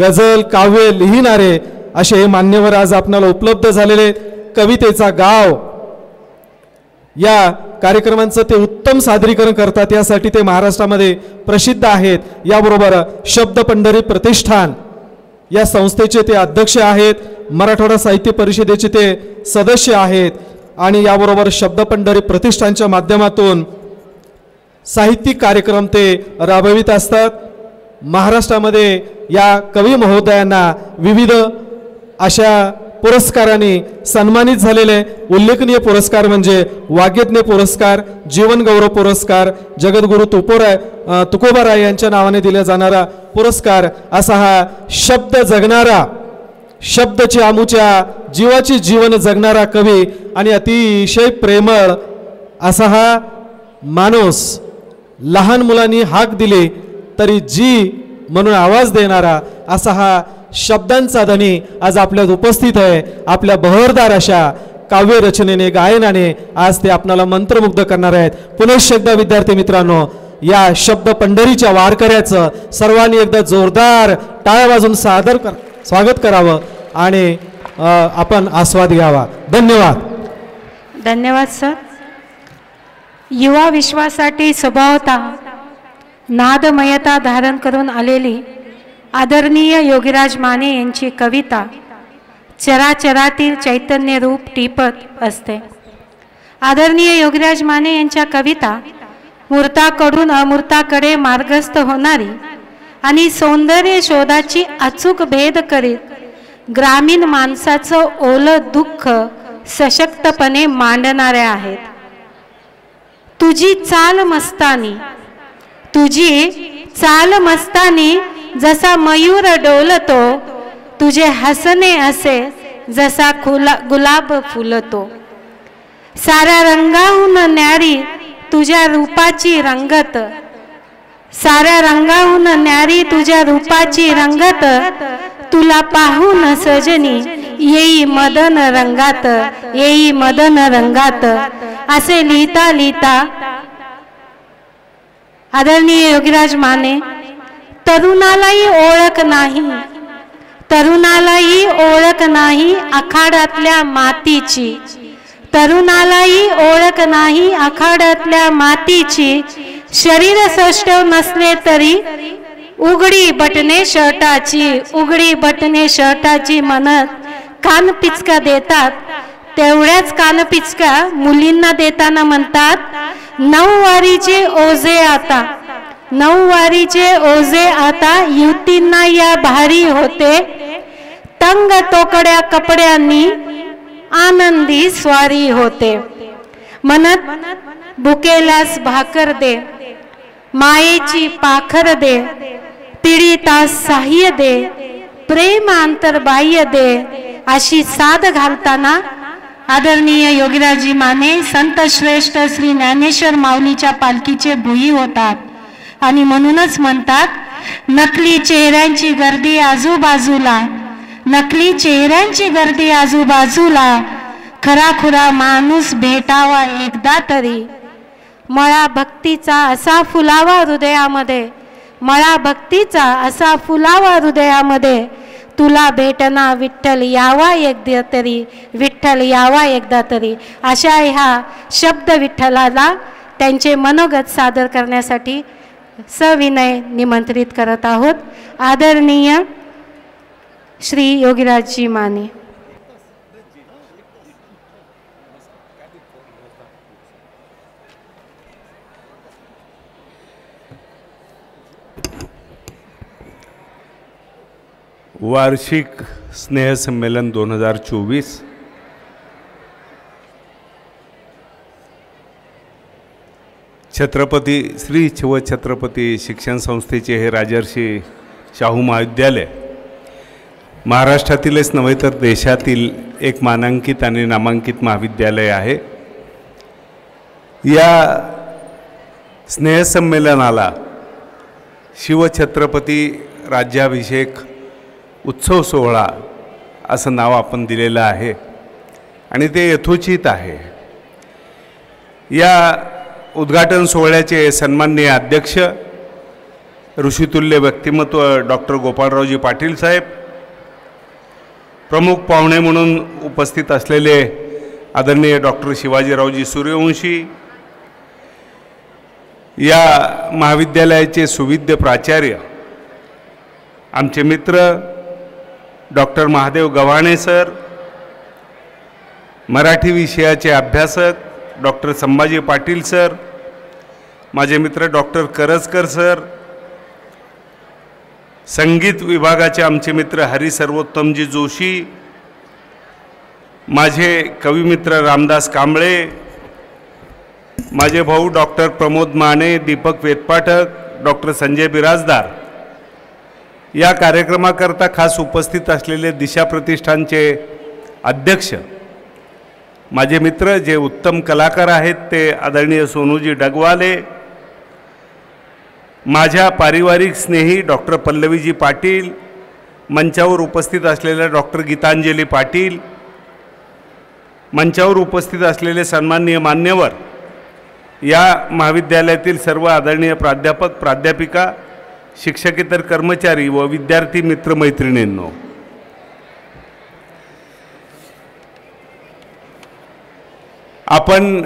गझल, काव्य लिहिणारे असे हे मान्यवर आज आपल्याला उपलब्ध झालेले. कवितेचा गाव या कार्यक्रमांचं ते उत्तम सादरीकरण करतात, यासाठी ते महाराष्ट्रामध्ये प्रसिद्ध आहेत. याबरोबर शब्द पंढरी प्रतिष्ठान या संस्थेचे ते अध्यक्ष आहेत, मराठवाडा साहित्य परिषदेचे ते सदस्य आहेत आणि याबरोबर शब्द पंढरी प्रतिष्ठानच्या माध्यमातून साहित्यिक कार्यक्रम ते राबवित असतात. महाराष्ट्रामध्ये या कवी महोदयांना विविध अशा पुरस्कारांनी सन्मानित झालेले उल्लेखनीय पुरस्कार म्हणजे वाग्यज्ञ पुरस्कार, जीवन गौरव पुरस्कार, जगद्गुरु तुकोबाराय यांच्या नावाने दिला जाणारा पुरस्कार, असा हा शब्द जगणारा, शब्दची आमुच्या जीवाची जीवन जगणारा कवी आणि अतिशय प्रेमळ असा हा माणूस, लहान मुलांनी हाक दिली तरी जी म्हणून आवाज देणारा असा हा शब्दांचा धनी आज आपल्यात उपस्थित आहे. आपल्या बहरदार अशा काव्य रचनेने, गायनाने आज ते आपल्याला मंत्रमुग्ध करणार आहेत. पुनश्च एकदा विद्यार्थी मित्रांनो, या शब्द पंढरीच्या वारकऱ्याचं सर्वांनी एकदा जोरदार टाळ्या वाजवून स्वागत करावं आणि आपण आस्वाद घ्यावा. धन्यवाद. धन्यवाद सर. युवा विश्वासाठी स्वभावतः नादमयता धारण करून आलेली आदरणीय योगीराज माने यांची कविता चराचरातील चैतन्य रूप टिपत असते. आदरणीय योगीराज माने यांच्या कविता मूर्ताकडून अमूर्ताकडे मार्गस्थ होणारी आणि सौंदर्य शोधाची अचूक भेद करीत ग्रामीण माणसाचं ओलं दुःख सशक्तपणे मांडणाऱ्या आहेत. तुझी चाल मस्तानी, तुझी चाल मस्तानी जसा मयूर डोलतो, तुझे हसणे असे जसा गुलाब फुलतो. साऱ्या रंगाहून न्यारी तुझ्या रूपाची रंगत, साऱ्या रंगाहून न्यारी तुझ्या रूपाची रंगत, तुला पाहून सजनी येई मदन रंगात, येई मदन रंगात. असे लिहिता लिहिता आदरणीय योगीराज माने, तरुणालाही ओळख नाही, तरुणालाही ओळख नाही आखाड्यातल्या मातीची, तरुणालाही ओळख नाही आखाड्यातल्या मातीची. शरीर सौष्ठव नसले तरी उघडी बटणे शर्टाची, उघडी बटणे शर्टाची म्हणत कान पिचका देतात. तेवढ्याच कान पिचका मुलींना देताना म्हणतात, 9 वारीचे ओझे आता, 9 वारीचे ओझे आता युवतींना या भारी होते. तंग तोकड्या कपड्यांनी आनंदी स्वारी होते. म्हणत भुकेल्यास भाकर दे, मायेची पाखर दे, पीडितास साह्य दे, प्रेम अंतर्बाह्य दे. अशी साद घालताना आदरणीय योगीराजी माने संत श्रेष्ठ श्री ज्ञानेश्वर माऊलीच्या पालखीचे भुई होतात आणि म्हणूनच म्हणतात, नकली चेहऱ्यांची गर्दी आजूबाजूला, नकली चेहऱ्यांची गर्दी आजूबाजूला, खराखुरा माणूस भेटावा एकदा तरी. मळा भक्तीचा असा फुलावा हृदयामध्ये, मळा भक्तीचा असा फुलावा हृदयामध्ये, तुला भेटना विठ्ठल यावा एकदा तरी, विठ्ठल यावा एकदा तरी, अशा ह्या शब्द विठ्ठलाला त्यांचे मनोगत सादर करण्यासाठी सविनय निमंत्रित करत आहोत. आदरणीय श्री योगीराजजी माने. वार्षिक स्नेहसंमेलन 2024 छत्रपती श्री शिवछत्रपती शिक्षण संस्थेचे हे राजर्षी शाहू महाविद्यालय महाराष्ट्रातीलच नव्हे तर देशातील एक मानांकित आणि नामांकित महाविद्यालय आहे. या स्नेहसंमेलनाला शिवछत्रपती राज्याभिषेक उत्सव सोहळा असं नाव आपण दिलेलं आहे आणि ते यथोचित आहे. या उद्घाटन सोहळ्याचे सन्माननीय अध्यक्ष ऋषितुल्य व्यक्तिमत्व डॉक्टर गोपाळरावजी पाटील साहेब, प्रमुख पाहुणे म्हणून उपस्थित असलेले आदरणीय डॉक्टर शिवाजीरावजी सूर्यवंशी, या महाविद्यालयाचे सुविद्य प्राचार्य आमचे मित्र डॉक्टर महादेव गव्हाणे सर, मराठी विषयाचे अभ्यासक डॉक्टर संभाजी पाटील सर, माझे मित्र डॉक्टर करजकर सर, संगीत विभागाचे आमचे मित्र हरी सर्वोत्तमजी जोशी, माझे कविमित्र रामदास कांबळे, माझे भाऊ डॉक्टर प्रमोद माने, दीपक वेदपाठक, डॉक्टर संजय बिराजदार, या कार्यक्रमाकरता खास उपस्थित असलेले दिशा प्रतिष्ठानचे अध्यक्ष माझे मित्र जे उत्तम कलाकार आहेत ते आदरणीय सोनूजी डगवाले, माझ्या पारिवारिक स्नेही डॉक्टर पल्लवीजी पाटील, मंचावर उपस्थित असलेल्या डॉक्टर गीतांजली पाटील, मंचावर उपस्थित असलेले सन्माननीय मान्यवर, या महाविद्यालयातील सर्व आदरणीय प्राध्यापक प्राध्यापिका, शिक्षकेतर कर्मचारी व विद्यार्थी मित्रमैत्रिणींनो, आपण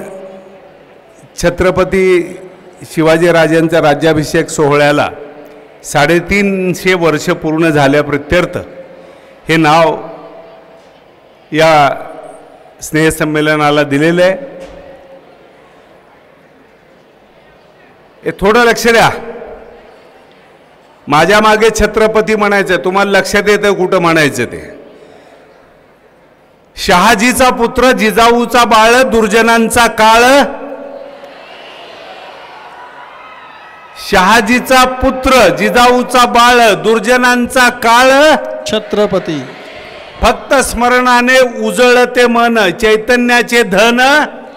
छत्रपती शिवाजीराजांच्या राज्याभिषेक सोहळ्याला 350 वर्ष पूर्ण झाल्याप्रित्यर्थ हे नाव या स्नेहसंमेलनाला दिलेलं आहे. हे थोडं लक्ष द्या, माझ्या मागे छत्रपती म्हणायचं, तुम्हाला लक्षात येतं कुठं म्हणायचं ते. शहाजीचा पुत्र जिजाऊचा बाळ दुर्जनांचा काळ, शहाजीचा पुत्र जिजाऊचा बाळ दुर्जनांचा काळ, छत्रपती फक्त स्मरणाने उजळते मन चैतन्याचे धन,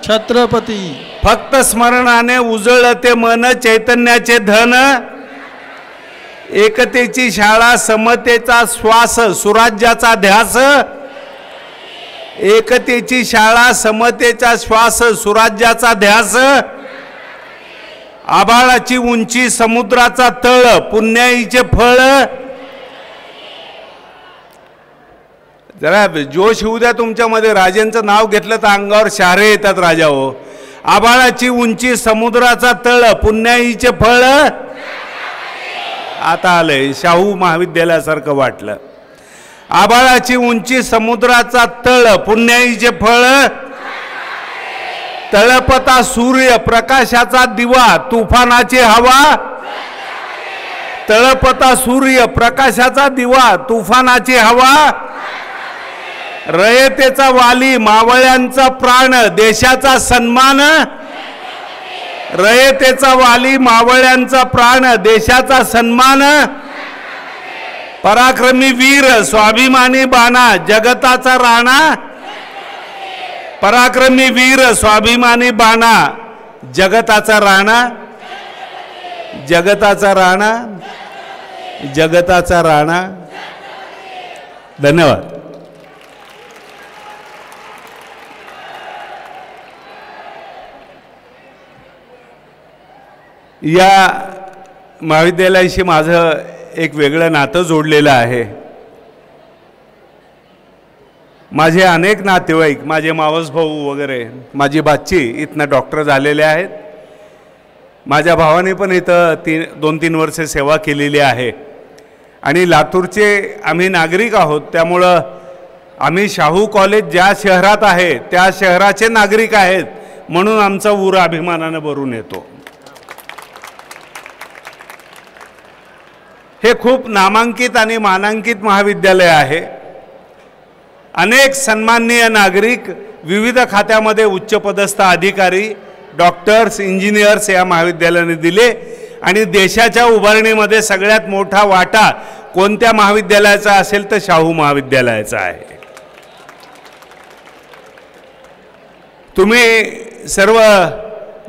छत्रपती फक्त स्मरणाने उजळते मन चैतन्याचे धन, एकतेची शाळा समतेचा श्वास सुराज्याचा ध्यास, एकतेची शाळा समतेचा श्वास सुराज्याचा ध्यास, आभाळाची उंची समुद्राचा तळ पुण्याईचे फळ. जरा जोश येऊ द्या तुमच्यामध्ये, राजांचं नाव घेतलं तर अंगावर शहारे येतात राजा हो. आभाळाची उंची समुद्राचा तळ पुण्याईचे फळ. आता आलंय शाहू महाविद्यालयासारखं वाटलं. आभाळाची उंची समुद्राचा तळ पुण्याईचे फळ, तळपता सूर्य प्रकाशाचा दिवा तुफानाची हवा, तळपता सूर्य प्रकाशाचा दिवा तुफानाची हवा, रयतेचा वाली मावळ्यांचा प्राण देशाचा सन्मान, रयतेचा वाली मावळ्यांचा प्राण देशाचा सन्मान, पराक्रमी वीर स्वाभिमानी बाणा जगताचा राणा, पराक्रमी वीर स्वाभिमानी बाणा जगताचा राणा, जगताचा राणा, जगताचा राणा. धन्यवाद. या महाविद्यालयाशी माझं एक वेगळं नातं जोडलेलं आहे. माझे अनेक नातेवाईक, माझे मावस भाऊ वगैरे, माझी बाची इथनं डॉक्टर झालेले आहेत. माझ्या भावाने पण इथं 2-3 वर्षे सेवा केलेली आहे. आणि लातूरचे आम्ही नागरिक आहोत, त्यामुळं आम्ही शाहू कॉलेज ज्या शहरात आहे त्या शहराचे नागरिक आहेत, म्हणून आमचा ऊर अभिमानानं भरून येतो. हे खूप नामांकित आणि मानांकित महाविद्यालय आहे. अनेक सन्माननीय नागरिक, विविध खात्यामध्ये उच्चपदस्थ अधिकारी, डॉक्टर्स, इंजिनियर्स या महाविद्यालयाने दिले. आणि देशाच्या उभारणीमध्ये सगळ्यात मोठा वाटा कोणत्या महाविद्यालयाचा असेल तर शाहू महाविद्यालयाचा आहे. तुम्ही सर्व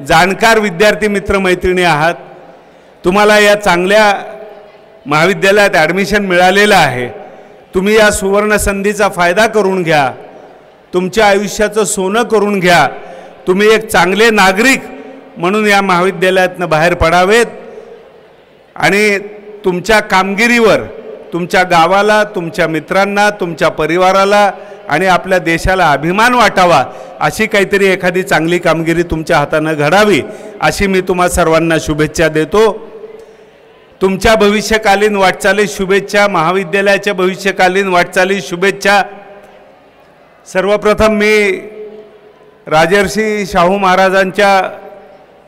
जाणकार विद्यार्थी मित्रमैत्रिणी आहात. तुम्हाला या चांगल्या महाविद्यालयात ॲडमिशन मिळालेलं आहे. तुम्ही या सुवर्ण संधीचा फायदा करून घ्या. तुमच्या आयुष्याचं सोनं करून घ्या. तुम्ही एक चांगले नागरिक म्हणून या महाविद्यालयातनं बाहेर पडावेत आणि तुमच्या कामगिरीवर तुमच्या गावाला, तुमच्या मित्रांना, तुमच्या परिवाराला आणि आपल्या देशाला अभिमान वाटावा, अशी काहीतरी एखादी चांगली कामगिरी तुमच्या हातानं घडावी, अशी मी तुम्हा सर्वांना शुभेच्छा देतो. तुमच्या भविष्यकालीन वाटचाली शुभेच्छा, महाविद्यालयाच्या भविष्यकालीन वाटचाली शुभेच्छा. सर्वप्रथम मी राजर्षी शाहू महाराजांच्या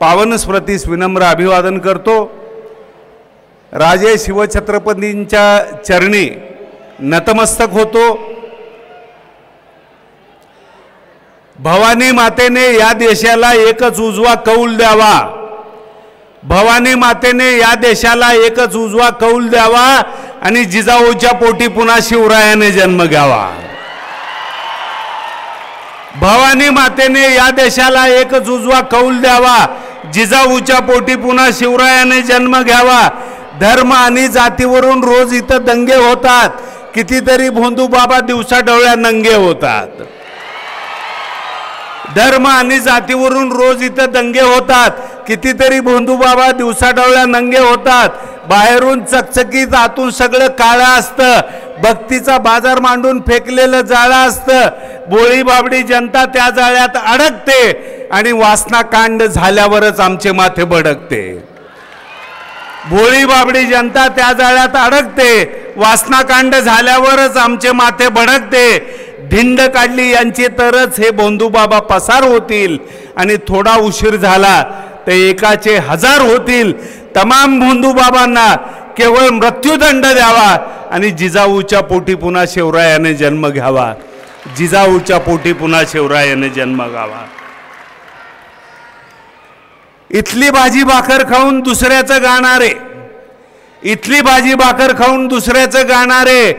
पावन स्मृतीस विनम्र अभिवादन करतो. राजे शिवछत्रपतींच्या चरणी नतमस्तक होतो. भवानी मातेने या देशाला एकच उजवा कौल द्यावा. भवानी मातेने या देशाला एकच उजवा कौल द्यावा आणि जिजाऊच्या पोटी पुन्हा शिवरायाने जन्म घ्यावा. भवानी मातेने या देशाला एकच उजवा कौल द्यावा, जिजाऊच्या पोटी पुन्हा शिवरायाने जन्म घ्यावा. धर्म आणि जातीवरून रोज इथं दंगे होतात. कितीतरी भोंदू बाबा दिवसाढवळ्या नंगे होतात. धर्म आणि जातीवरून रोज इथं दंगे होतात. कितीतरी भोंदू बाबा दिवसाढवळ्या नंगे होतात. बाहेरून चकचकीत, आतून सगळं काळं असतं. भक्तीचा बाजार मांडून फेकलेलं जाळं असतं. बोळी बाबडी जनता त्या जाळ्यात अडकते आणि वासनाकांड झाल्यावरच आमचे माथे भडकते. भोळी बाबडी जनता त्या जाळ्यात अडकते, वासनाकांड झाल्यावरच आमचे माथे भडकते. धिंड काढली यांची तरच हे भोंदू बाबा पसार होतील आणि थोडा उशीर झाला तर एकाचे 1000 होतील. तमाम भोंदू बाबांना केवळ मृत्यूदंड द्यावा आणि जिजाऊच्या पोटी पुन्हा शिवरायाने जन्म घ्यावा. जिजाऊच्या पोटी पुन्हा शिवरायाने जन्म घ्यावा. इथली भाजी भाकर खाऊन दुसऱ्याचं गाणारे, इथली भाजी भाकर खाऊन दुसऱ्याचं गाणारे,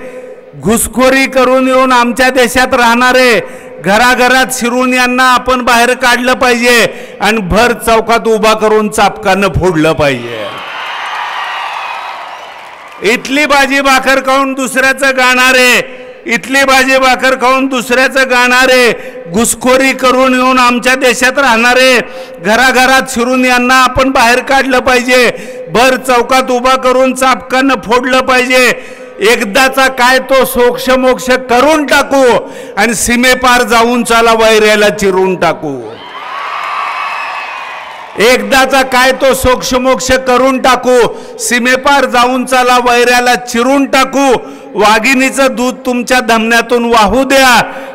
घुसखोरी करून येऊन आमच्या देशात राहणारे, घराघरात शिरून यांना आपण बाहेर काढलं पाहिजे आणि भर चौकात उभा करून चापकानं फोडलं पाहिजे. इथली भाजी भाकर खाऊन दुसऱ्याचं गाणारे, इथली भाजी भाकर खाऊन दुसऱ्याचं गाणारे, घुसखोरी करून येऊन आमच्या देशात राहणारे, घराघरात शिरून यांना आपण बाहेर काढलं पाहिजे, भर चौकात उभा करून चापकानं फोडलं पाहिजे. एकदाचा काय तो सोक्ष मोक्ष करून टाकू आणि सीमेपार जाऊन चाला वैऱ्याला चिरून टाकू. एकदाचा काय तो सोक्ष मोक्ष करून टाकू, सीमेपार जाऊन चाला वैऱ्याला चिरून टाकू. वाघिणीचं दूध तुमच्या धमन्यातून वाहू द्या.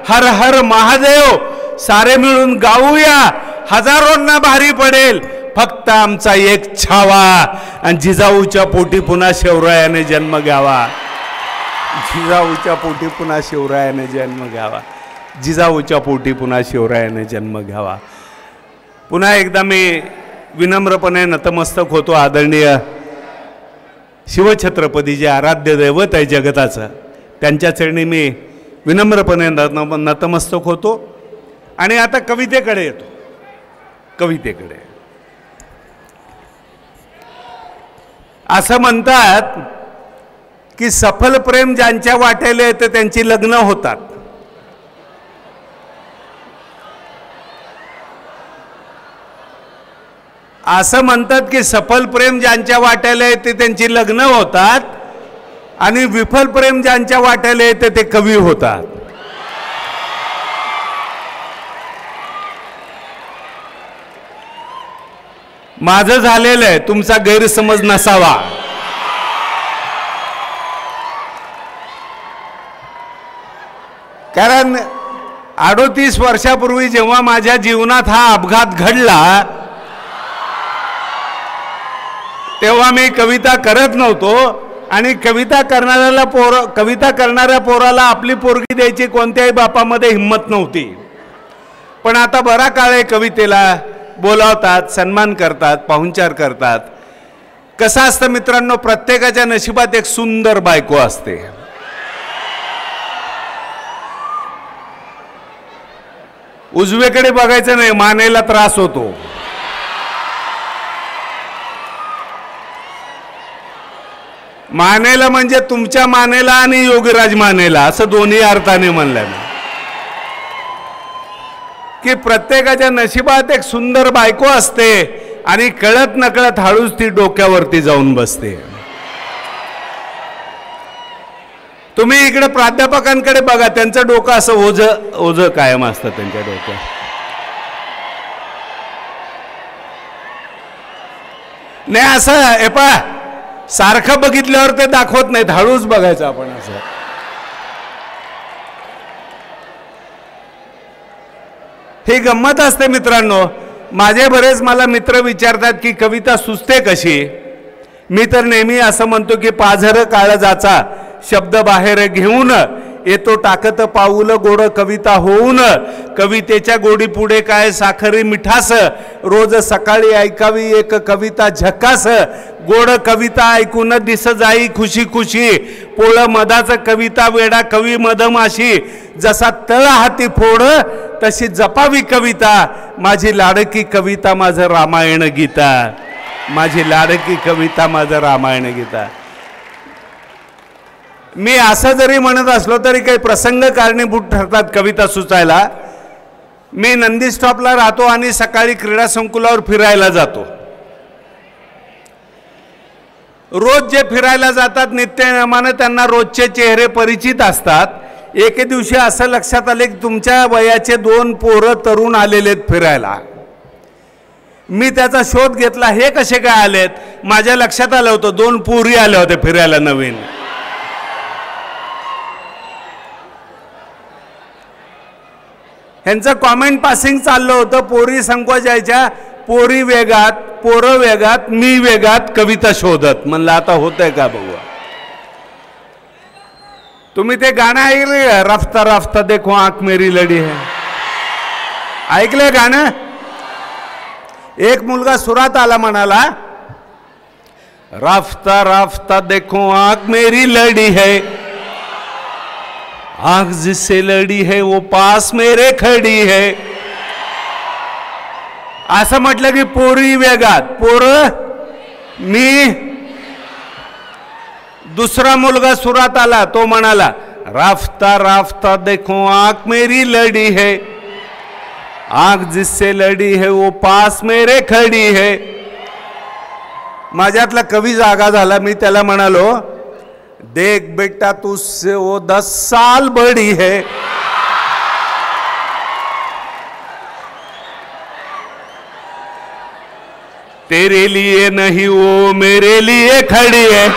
हर हर महादेव सारे मिळून गाऊया. हजारोंना भारी पडेल फक्त आमचा एक छावा आणि जिजाऊच्या पोटी पुन्हा शिवरायाने जन्म घ्यावा. जिजाऊच्या पोटी पुन्हा शिवरायाने जन्म घ्यावा. जिजाऊच्या पोटी पुन्हा शिवरायाने जन्म घ्यावा. पुन्हा एकदा मी विनम्रपणे नतमस्तक होतो. आदरणीय शिवछत्रपती जे आराध्य दैवत आहे जगताचं, त्यांच्या चरणी मी विनम्रपणे नतमस्तक होतो. आणि आता कवितेकडे येतो. कवितेकडे असं म्हणतात की सफल प्रेम ज्यांच्या वाटेला येते त्यांची लग्न होतात. असं म्हणतात की सफल प्रेम ज्यांच्या वाट्याला येते त्यांची लग्न होतात आणि विफल प्रेम ज्यांच्या वाट्याला येते ते कवी होतात. माझं झालेलं आहे, तुमचा गैरसमज नसावा. कारण 38 वर्षापूर्वी जेव्हा माझ्या जीवनात हा अपघात घडला तेव्हा मी कविता करत नव्हतो आणि कविता करणाऱ्या पोराला आपली पोरगी द्यायची कोणत्याही बापामध्ये हिंमत नव्हती. पण आता बरा काळ आहे, कवितेला बोलावतात, सन्मान करतात, पाहुणचार करतात. कसं असतं मित्रांनो, प्रत्येकाच्या नशिबात एक सुंदर बायको असते. उजवीकडे बघायचं नाही, मानेला त्रास होतो. मानेला म्हणजे तुमच्या मानेला आणि योगीराज मानेला असं दोन्ही अर्थाने म्हणलं ना, की प्रत्येकाच्या नशिबात एक सुंदर बायको असते आणि कळत नकळत हळूच ती डोक्यावरती जाऊन बसते. तुम्ही इकडे प्राध्यापकांकडे बघा, त्यांचं डोकं असं ओझं कायम असतं त्यांच्या डोक्यात. नाही असं हे पहा, सारखं बघितल्यावर ते दाखवत नाहीत, हळूच बघायचं आपण असं. ही गंमत असते मित्रांनो. माझे बरेच मला मित्र विचारतात की कविता सुचते कशी. मी तर नेहमी असं म्हणतो की पाझर काळजाचा शब्द बाहेर घेऊन येतो टाकत पाऊल गोड कविता होऊन. कवितेच्या गोडी पुढे काय साखरी मिठास, रोज सकाळी ऐकावी एक कविता झकास. गोड कविता ऐकून दिस जाई खुशी खुशी, पोळ मधाच कविता वेडा कवी मधमाशी. जसा तळ हाती फोड तशी जपावी कविता, माझी लाडकी कविता माझं रामायण गीता. माझी लाडकी कविता माझं रामायण गीता. मी असं जरी म्हणत असलो तरी काही प्रसंग कारणीभूत ठरतात कविता सुचायला. मी नंदी स्टॉपला राहतो आणि सकाळी क्रीडा संकुलावर फिरायला जातो. रोज जे फिरायला जातात नित्यनेमानं त्यांना रोजचे चेहरे परिचित असतात. एके दिवशी असं लक्षात आले की तुमच्या वयाचे 2 पोरं तरुण आलेलेत फिरायला. मी त्याचा शोध घेतला, हे कसे काय आलेत. माझ्या लक्षात आलं होतं 2 पोरी आल्या होत्या फिरायला नवीन. ह्यांचं कॉमेंट पासिंग चाललं होतं, पोरी संकोचायच्या, पोरी वेगात, पोरं वेगात, मी वेगात कविता शोधत. म्हणलं आता होतंय का बघू. तुम्ही ते गाणं ऐकले, रफ्ता रफ्ता देखो आंख मेरी लडी है, ऐकलंय गाणं. एक मुलगा सुरात आला, म्हणाला रफ्ता रफ्ता देखो आंख मेरी लडी है, आंख जिससे लड़ी है वो पास मेरे खड़ी है. असं म्हटलं की पोरी वेगात, पोर मी. दुसरा मुलगा सुरात आला, तो म्हणाला राफ्ता राफ्ता देखो आंख मेरी लड़ी है, आंख जिससे लड़ी है वो पास मेरे खड़ी है. माझ्यातला कवी जागा झाला. मी त्याला म्हणालो देख बेटा तुझसे वो 10 साल बड़ी है. तेरे लिए नहीं वो मेरे लिए खड़ी है.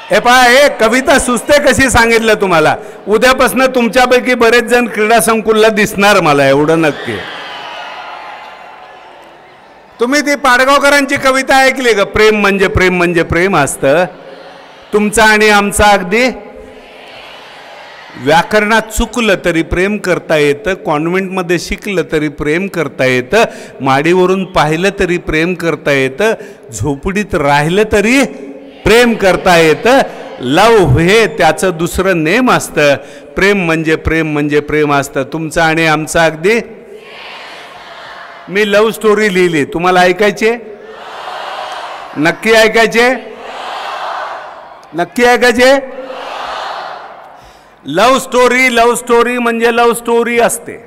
हे पहा, हे कविता सुचते कशी सांगितलं तुम्हाला. उद्यापासून तुमच्यापैकी बरेच जण क्रीडा संकुलला दिसणार, मला एवढं नक्की. तुम्ही ती पाडगावकरांची कविता ऐकली का, प्रेम म्हणजे प्रेम म्हणजे प्रेम असतं. तुमचा आणि आमचा अगदी व्याकरणात चुकलं तरी प्रेम करता येतं, कॉन्व्हेंटमध्ये शिकलं तरी प्रेम करता येतं, माडीवरून पाहिलं तरी प्रेम करता येतं, झोपडीत राहिलं तरी प्रेम करता येतं. लव हे त्याचं दुसरं नेम असतं. प्रेम म्हणजे प्रेम म्हणजे प्रेम असतं. तुमचं आणि आमचं अगदी. मी लव्ह स्टोरी लिहिली, तुम्हाला ऐकायचे? नक्की ऐकायचे? नक्की ऐकायचे? लव्ह स्टोरी म्हणजे लव्ह स्टोरी असते.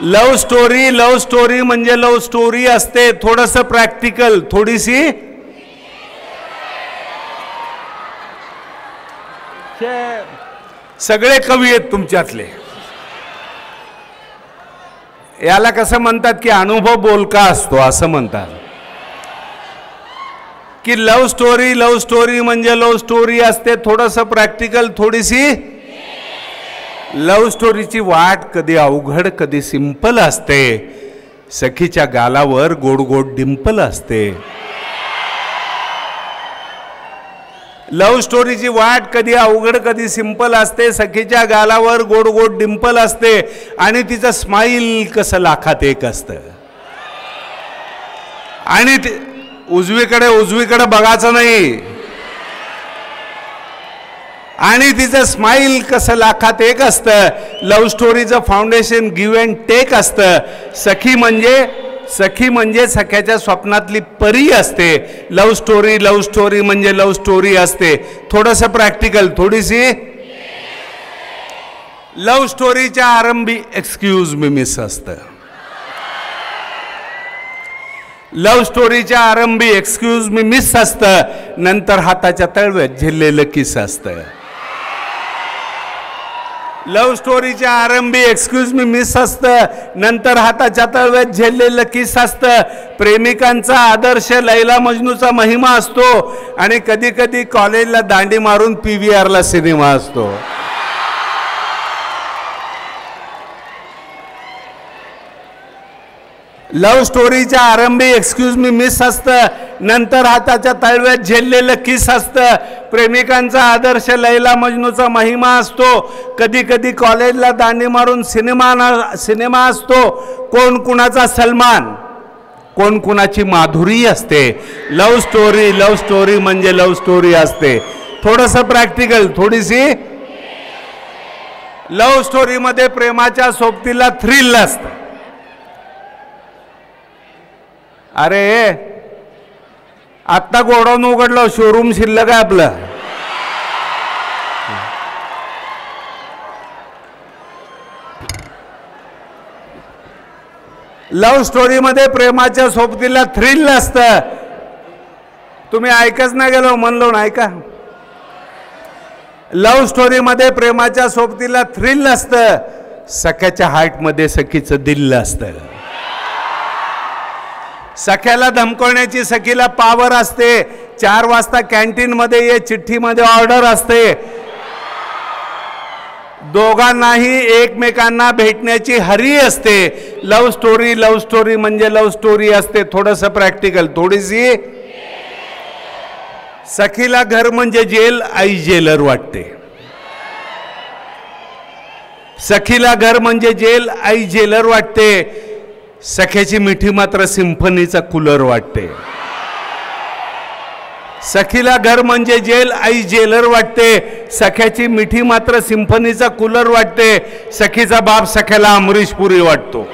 लव्ह स्टोरी म्हणजे लव्ह स्टोरी असते, थोडंसं प्रॅक्टिकल, थोडीशी सगळे कवी आहेत तुमच्यातले. याला कसं म्हणतात की अनुभव बोलका असतो असं म्हणतात की लव्ह स्टोरी म्हणजे लव्ह स्टोरी असते, थोडंसं प्रॅक्टिकल, थोडीशी. लव्ह स्टोरीची वाट कधी अवघड कधी सिंपल असते, सखीच्या गालावर गोड गोड डिंपल असते. लव्ह स्टोरीची वाट कधी अवघड कधी सिंपल असते, सखीच्या गालावर गोड गोड डिंपल असते आणि तिचं स्माईल कसं लाखात एक असतं. आणि उजवीकडे बघायचं नाही, आणि तिचं स्माईल कसं लाखात एक असतं. लव्ह स्टोरीचं फाउंडेशन गिव्ह अँड टेक असतं. सखी म्हणजे सख्याच्या स्वप्नातली परी असते. लव्ह स्टोरी म्हणजे लव्ह स्टोरी असते, थोडंसं प्रॅक्टिकल, थोडीशी. लव्ह स्टोरीच्या आरंभी एक्सक्यूज मी मिस असतं. लव्ह स्टोरीच्या आरंभी एक्सक्यूज मी मिस असतं, नंतर हाताच्या तळव्यात झेललेलं किस असतं. लव्ह स्टोरीच्या आरंभी एक्सक्यूज मी मिस असतं, नंतर हाताच्या तळव्यात झेललेलं किस असतं. प्रेमिकांचा आदर्श लैला मजनूचा महिमा असतो आणि कधी कधी कॉलेजला दांडी मारून PVRला सिनेमा असतो. लव्ह स्टोरीच्या आरंभी एक्सक्यूज मी मिस असतं, नंतर हाताच्या तळव्यात झेललेलं किस असतं. प्रेमिकांचा आदर्श लैला मजनूचा महिमा असतो, कधी कधी कॉलेजला दांडी मारून सिनेमा असतो. कोण कुणाचा सलमान, कोण कुणाची माधुरी असते. लव्ह स्टोरी म्हणजे लव्ह स्टोरी असते, थोडंसं प्रॅक्टिकल, थोडीशी. लव्ह स्टोरीमध्ये प्रेमाच्या सोबतीला थ्रिल असतं. अरे आत्ता गोडाऊन उघडलं, शोरूम शिल्लक आहे आपलं. लव्ह स्टोरीमध्ये प्रेमाच्या सोबतीला थ्रिल असतं. तुम्ही ऐकच नाही गेलो, म्हणलो ना, ऐका. लव्ह स्टोरीमध्ये प्रेमाच्या सोबतीला थ्रिल असतं, सख्याच्या हार्टमध्ये सखीचं दिल असतं. सख्याला धमकवण्याची सखीला पावर असते. 4 वाजता कॅन्टीनमध्ये ये, चिठ्ठीमध्ये ऑर्डर असते. दोघांनाही एकमेकांना भेटण्याची हरी असते. लव्ह स्टोरी म्हणजे लव्ह स्टोरी असते, थोडंसं प्रॅक्टिकल, थोडीशी. सखीला घर म्हणजे जेल, आई जेलर वाटते. सखीला घर म्हणजे जेल, आई जेलर वाटते. सख्याची मिठी मात्र सिम्फनीचा कूलर वाटते. सखीला घर म्हणजे जेल, आई जेलर वाटते. सख्याची मिठी मात्र सिम्फनीचा कूलर वाटते. सखीचा बाप सख्याला अमरीश पुरी वाटतो.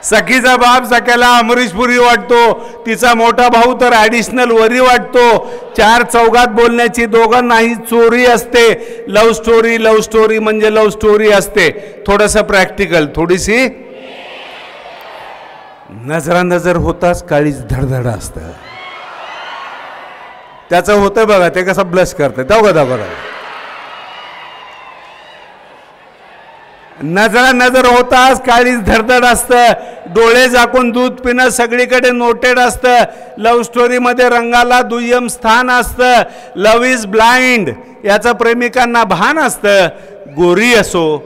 सखीचा बाप सख्याला अमरीश पुरी वाटतो. तिचा मोठा भाऊ तर ॲडिशनल वरी वाटतो. 4 चौघात बोलण्याची दोघांनाही चोरी असते. लव्ह स्टोरी म्हणजे लव्ह स्टोरी असते, थोडंसं प्रॅक्टिकल, थोडीशी. नजर होताच काळीच धडधड असतं. त्याचं होतं बघा, ते कसं ब्लश करतं, दाखवा. नजर होताच काळीच धडधड असतं. डोळे झाकून दूध पिणं सगळीकडे नोटेड असतं. लव्ह स्टोरीमध्ये रंगाला दुय्यम स्थान असतं. लव्ह इज ब्लाइंड याचं प्रेमिकांना भान असतं. गोरी असो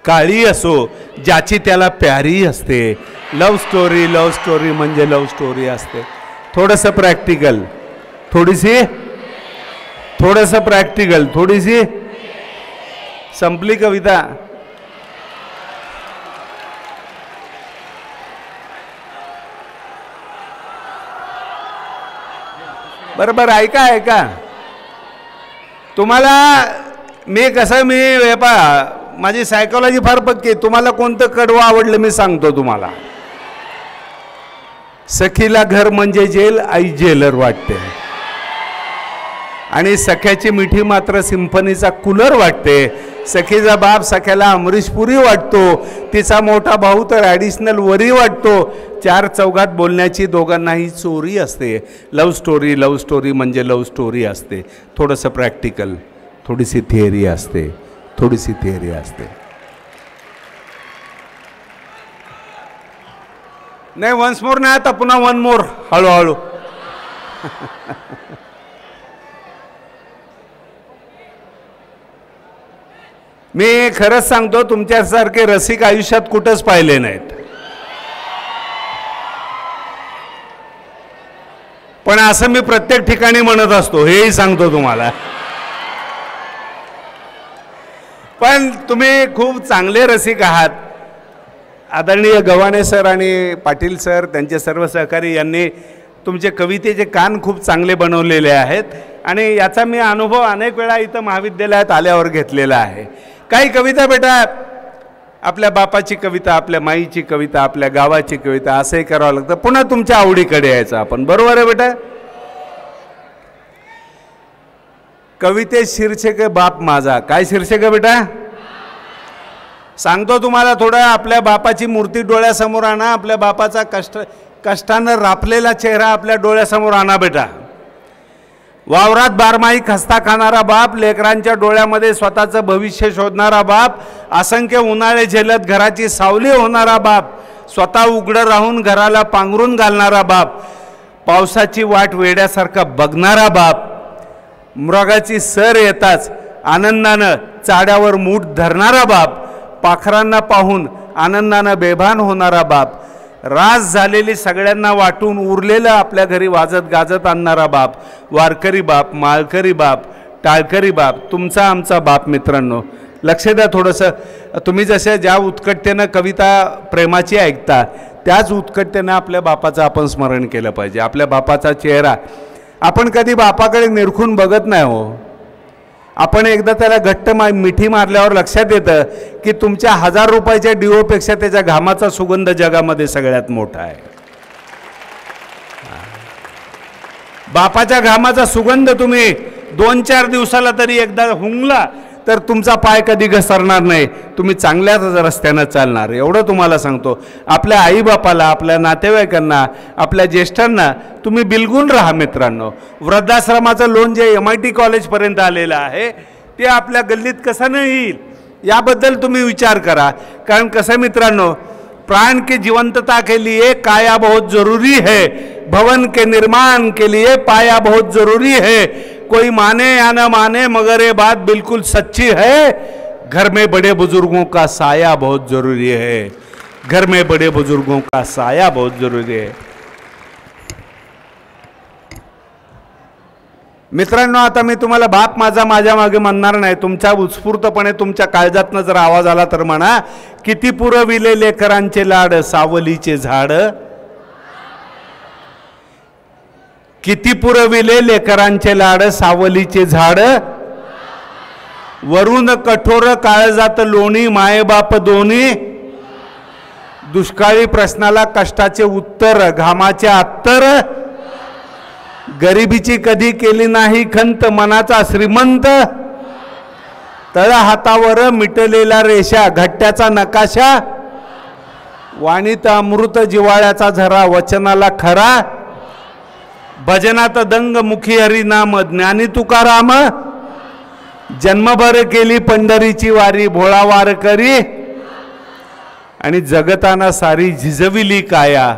काळी असो, ज्याची त्याला प्यारी असते. लव्ह स्टोरी म्हणजे लव्ह स्टोरी असते, थोडंसं प्रॅक्टिकल, थोडंसं प्रॅक्टिकल, थोडीशी. संपली कविता. बरोबर, ऐका. तुम्हाला मी माझी सायकोलॉजी फार पक्की. तुम्हाला कोणतं कडवं आवडलं मी सांगतो तुम्हाला. सखीला घर म्हणजे जेल, आई जेलर वाटते. आणि सख्याची मिठी मात्र सिम्फनीचा कूलर वाटते. सखीचा बाप सख्याला अमरीशपुरी वाटतो, तिचा मोठा भाऊ तर ॲडिशनल वरी वाटतो. चार चौघात बोलण्याची दोघांनाही चोरी असते. लव्ह स्टोरी म्हणजे लव्ह स्टोरी असते. थोडंसं प्रॅक्टिकल, थोडीशी थिअरी असते. नाही वन्स मोर नाही, आता पुन्हा वन मोर, हळूहळू. मी खरंच सांगतो, तुमच्यासारखे रसिक आयुष्यात कुठंच पाहिले नाहीत. पण असं मी प्रत्येक ठिकाणी म्हणत असतो, हेही सांगतो तुम्हाला. पण तुम्ही खूप चांगले रसिक आहात. आदरणीय गव्हाणे सर आणि पाटील सर, त्यांचे सर्व सहकारी यांनी तुमचे कवितेचे कान खूप चांगले बनवलेले आहेत आणि याचा मी अनुभव अनेक वेळा इथं महाविद्यालयात आल्यावर घेतलेला आहे. काही कविता बेटा, आपल्या बापाची कविता, आपल्या माईची कविता, आपल्या गावाची कविता, असंही करावं लागतं. पुन्हा तुमच्या आवडीकडे यायचं आपण, बरोबर आहे बेटा? कविते शीर्षक बाप माझा. काय शीर्षक आहे बेटा? सांगतो तुम्हाला थोडं. आपल्या बापाची मूर्ती डोळ्यासमोर आणा. आपल्या बापाचा कष्टानं रापलेला चेहरा आपल्या डोळ्यासमोर आणा बेटा. वावरात बारमाही खस्ता खाणारा बाप, लेकरांच्या डोळ्यामध्ये स्वतःचं भविष्य शोधणारा बाप, असंख्य उन्हाळे झेलत घराची सावली होणारा बाप, स्वतः उघडं राहून घराला पांघरून घालणारा बाप, पावसाची वाट वेड्यासारखा बघणारा बाप, मृगाची सर येताच आनंदानं चाड्यावर मूठ धरणारा बाप, पाखरांना पाहून आनंदानं बेभान होणारा बाप, रास झालेली सगळ्यांना वाटून उरलेलं आपल्या घरी वाजत गाजत आणणारा बाप, वारकरी बाप, माळकरी बाप, टाळकरी बाप, तुमचा आमचा बाप. मित्रांनो लक्ष द्या थोडंसं. तुम्ही जसे ज्या उत्कटतेनं कविता प्रेमाची ऐकता, त्याच उत्कटतेनं आपल्या बापाचं आपण स्मरण केलं पाहिजे. आपल्या बापाचा चेहरा आपण कधी बापाकडे निरखून बघत नाही हो. आपण एकदा त्याला घट्ट मिठी मारल्यावर लक्षात येतं की तुमच्या 1000 रुपयाच्या डिओपेक्षा त्याच्या घामाचा सुगंध जगामध्ये सगळ्यात मोठा आहे. बापाच्या घामाचा सुगंध तुम्ही 2-4 दिवसाला तरी एकदा हुंगला तर तुमचा पाय कधी घसरणार नाही. तुम्ही चांगल्याच रस्त्यानं चालणार, एवढं तुम्हाला सांगतो. आपल्या आईबापाला, आपल्या नातेवाईकांना, आपल्या ज्येष्ठांना तुम्ही बिलगून राहा. मित्रांनो, वृद्धाश्रमाचं लोन जे MIT कॉलेजपर्यंत आलेलं आहे ते आपल्या गल्लीत कसं नाही येईल याबद्दल तुम्ही विचार करा. कारण कसं मित्रांनो, प्राण की जीवंतता के लिए काया बहुत जरूरी है, भवन के निर्माण के लिए पाया बहुत जरूरी है. कोई माने या न माने मगर ये बात बिल्कुल सच्ची है, घर में बड़े बुजुर्गों का साया बहुत जरूरी है. घर में बड़े बुजुर्गों का साया बहुत जरूरी है. मित्रांनो, आता मी तुम्हाला बाप माझा माझ्या मागे म्हणणार नाही. तुमच्या उत्स्फूर्तपणे तुमच्या काळजातनं जर आवाज आला तर म्हणा, किती पुरविले लेकरांचे लाड सावलीचे झाड, किती पुरविले लेकरांचे लाड सावलीचे झाड, वरून कठोर काळजात लोणी मायबाप दोन्ही, दुष्काळी प्रश्नाला कष्टाचे उत्तर घामाचे अत्तर, गरिबीची कधी केली नाही खंत मनाचा श्रीमंत, तळ हातावर मिटलेला रेषा घट्ट्याचा नकाशा, वाणीत अमृत जिवाळ्याचा झरा वचनाला खरा, भजनात दंग मुखी हरिनाम ज्ञानी तुकाराम, जन्मभर केली पंढरीची वारी भोळा वार करी, आणि जगताना सारी झिजविली काया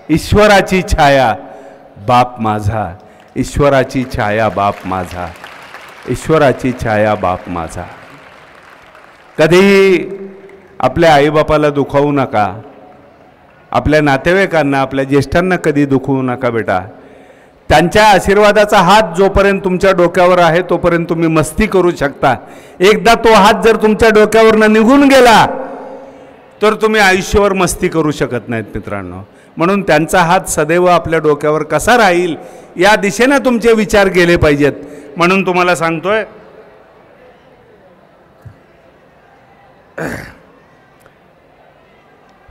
ईश्वराची छाया बाप माझा, ईश्वराची छाया बाप माझा, ईश्वराची छाया बाप माझा. कधीही आपल्या आईबापाला दुखावू नका. आपल्या नातेवाईकांना, आपल्या ज्येष्ठांना कधी दुखवू नका बेटा. त्यांच्या आशीर्वादाचा हात जोपर्यंत तुमच्या डोक्यावर आहे तोपर्यंत तुम्ही मस्ती करू शकता. एकदा तो हात जर तुमच्या डोक्यावरनं निघून गेला तर तुम्ही आयुष्यावर मस्ती करू शकत नाहीत मित्रांनो. म्हणून त्यांचा हात सदैव आपल्या डोक्यावर कसा राहील या दिशेने तुमचे विचार गेले पाहिजेत. म्हणून तुम्हाला सांगतोय,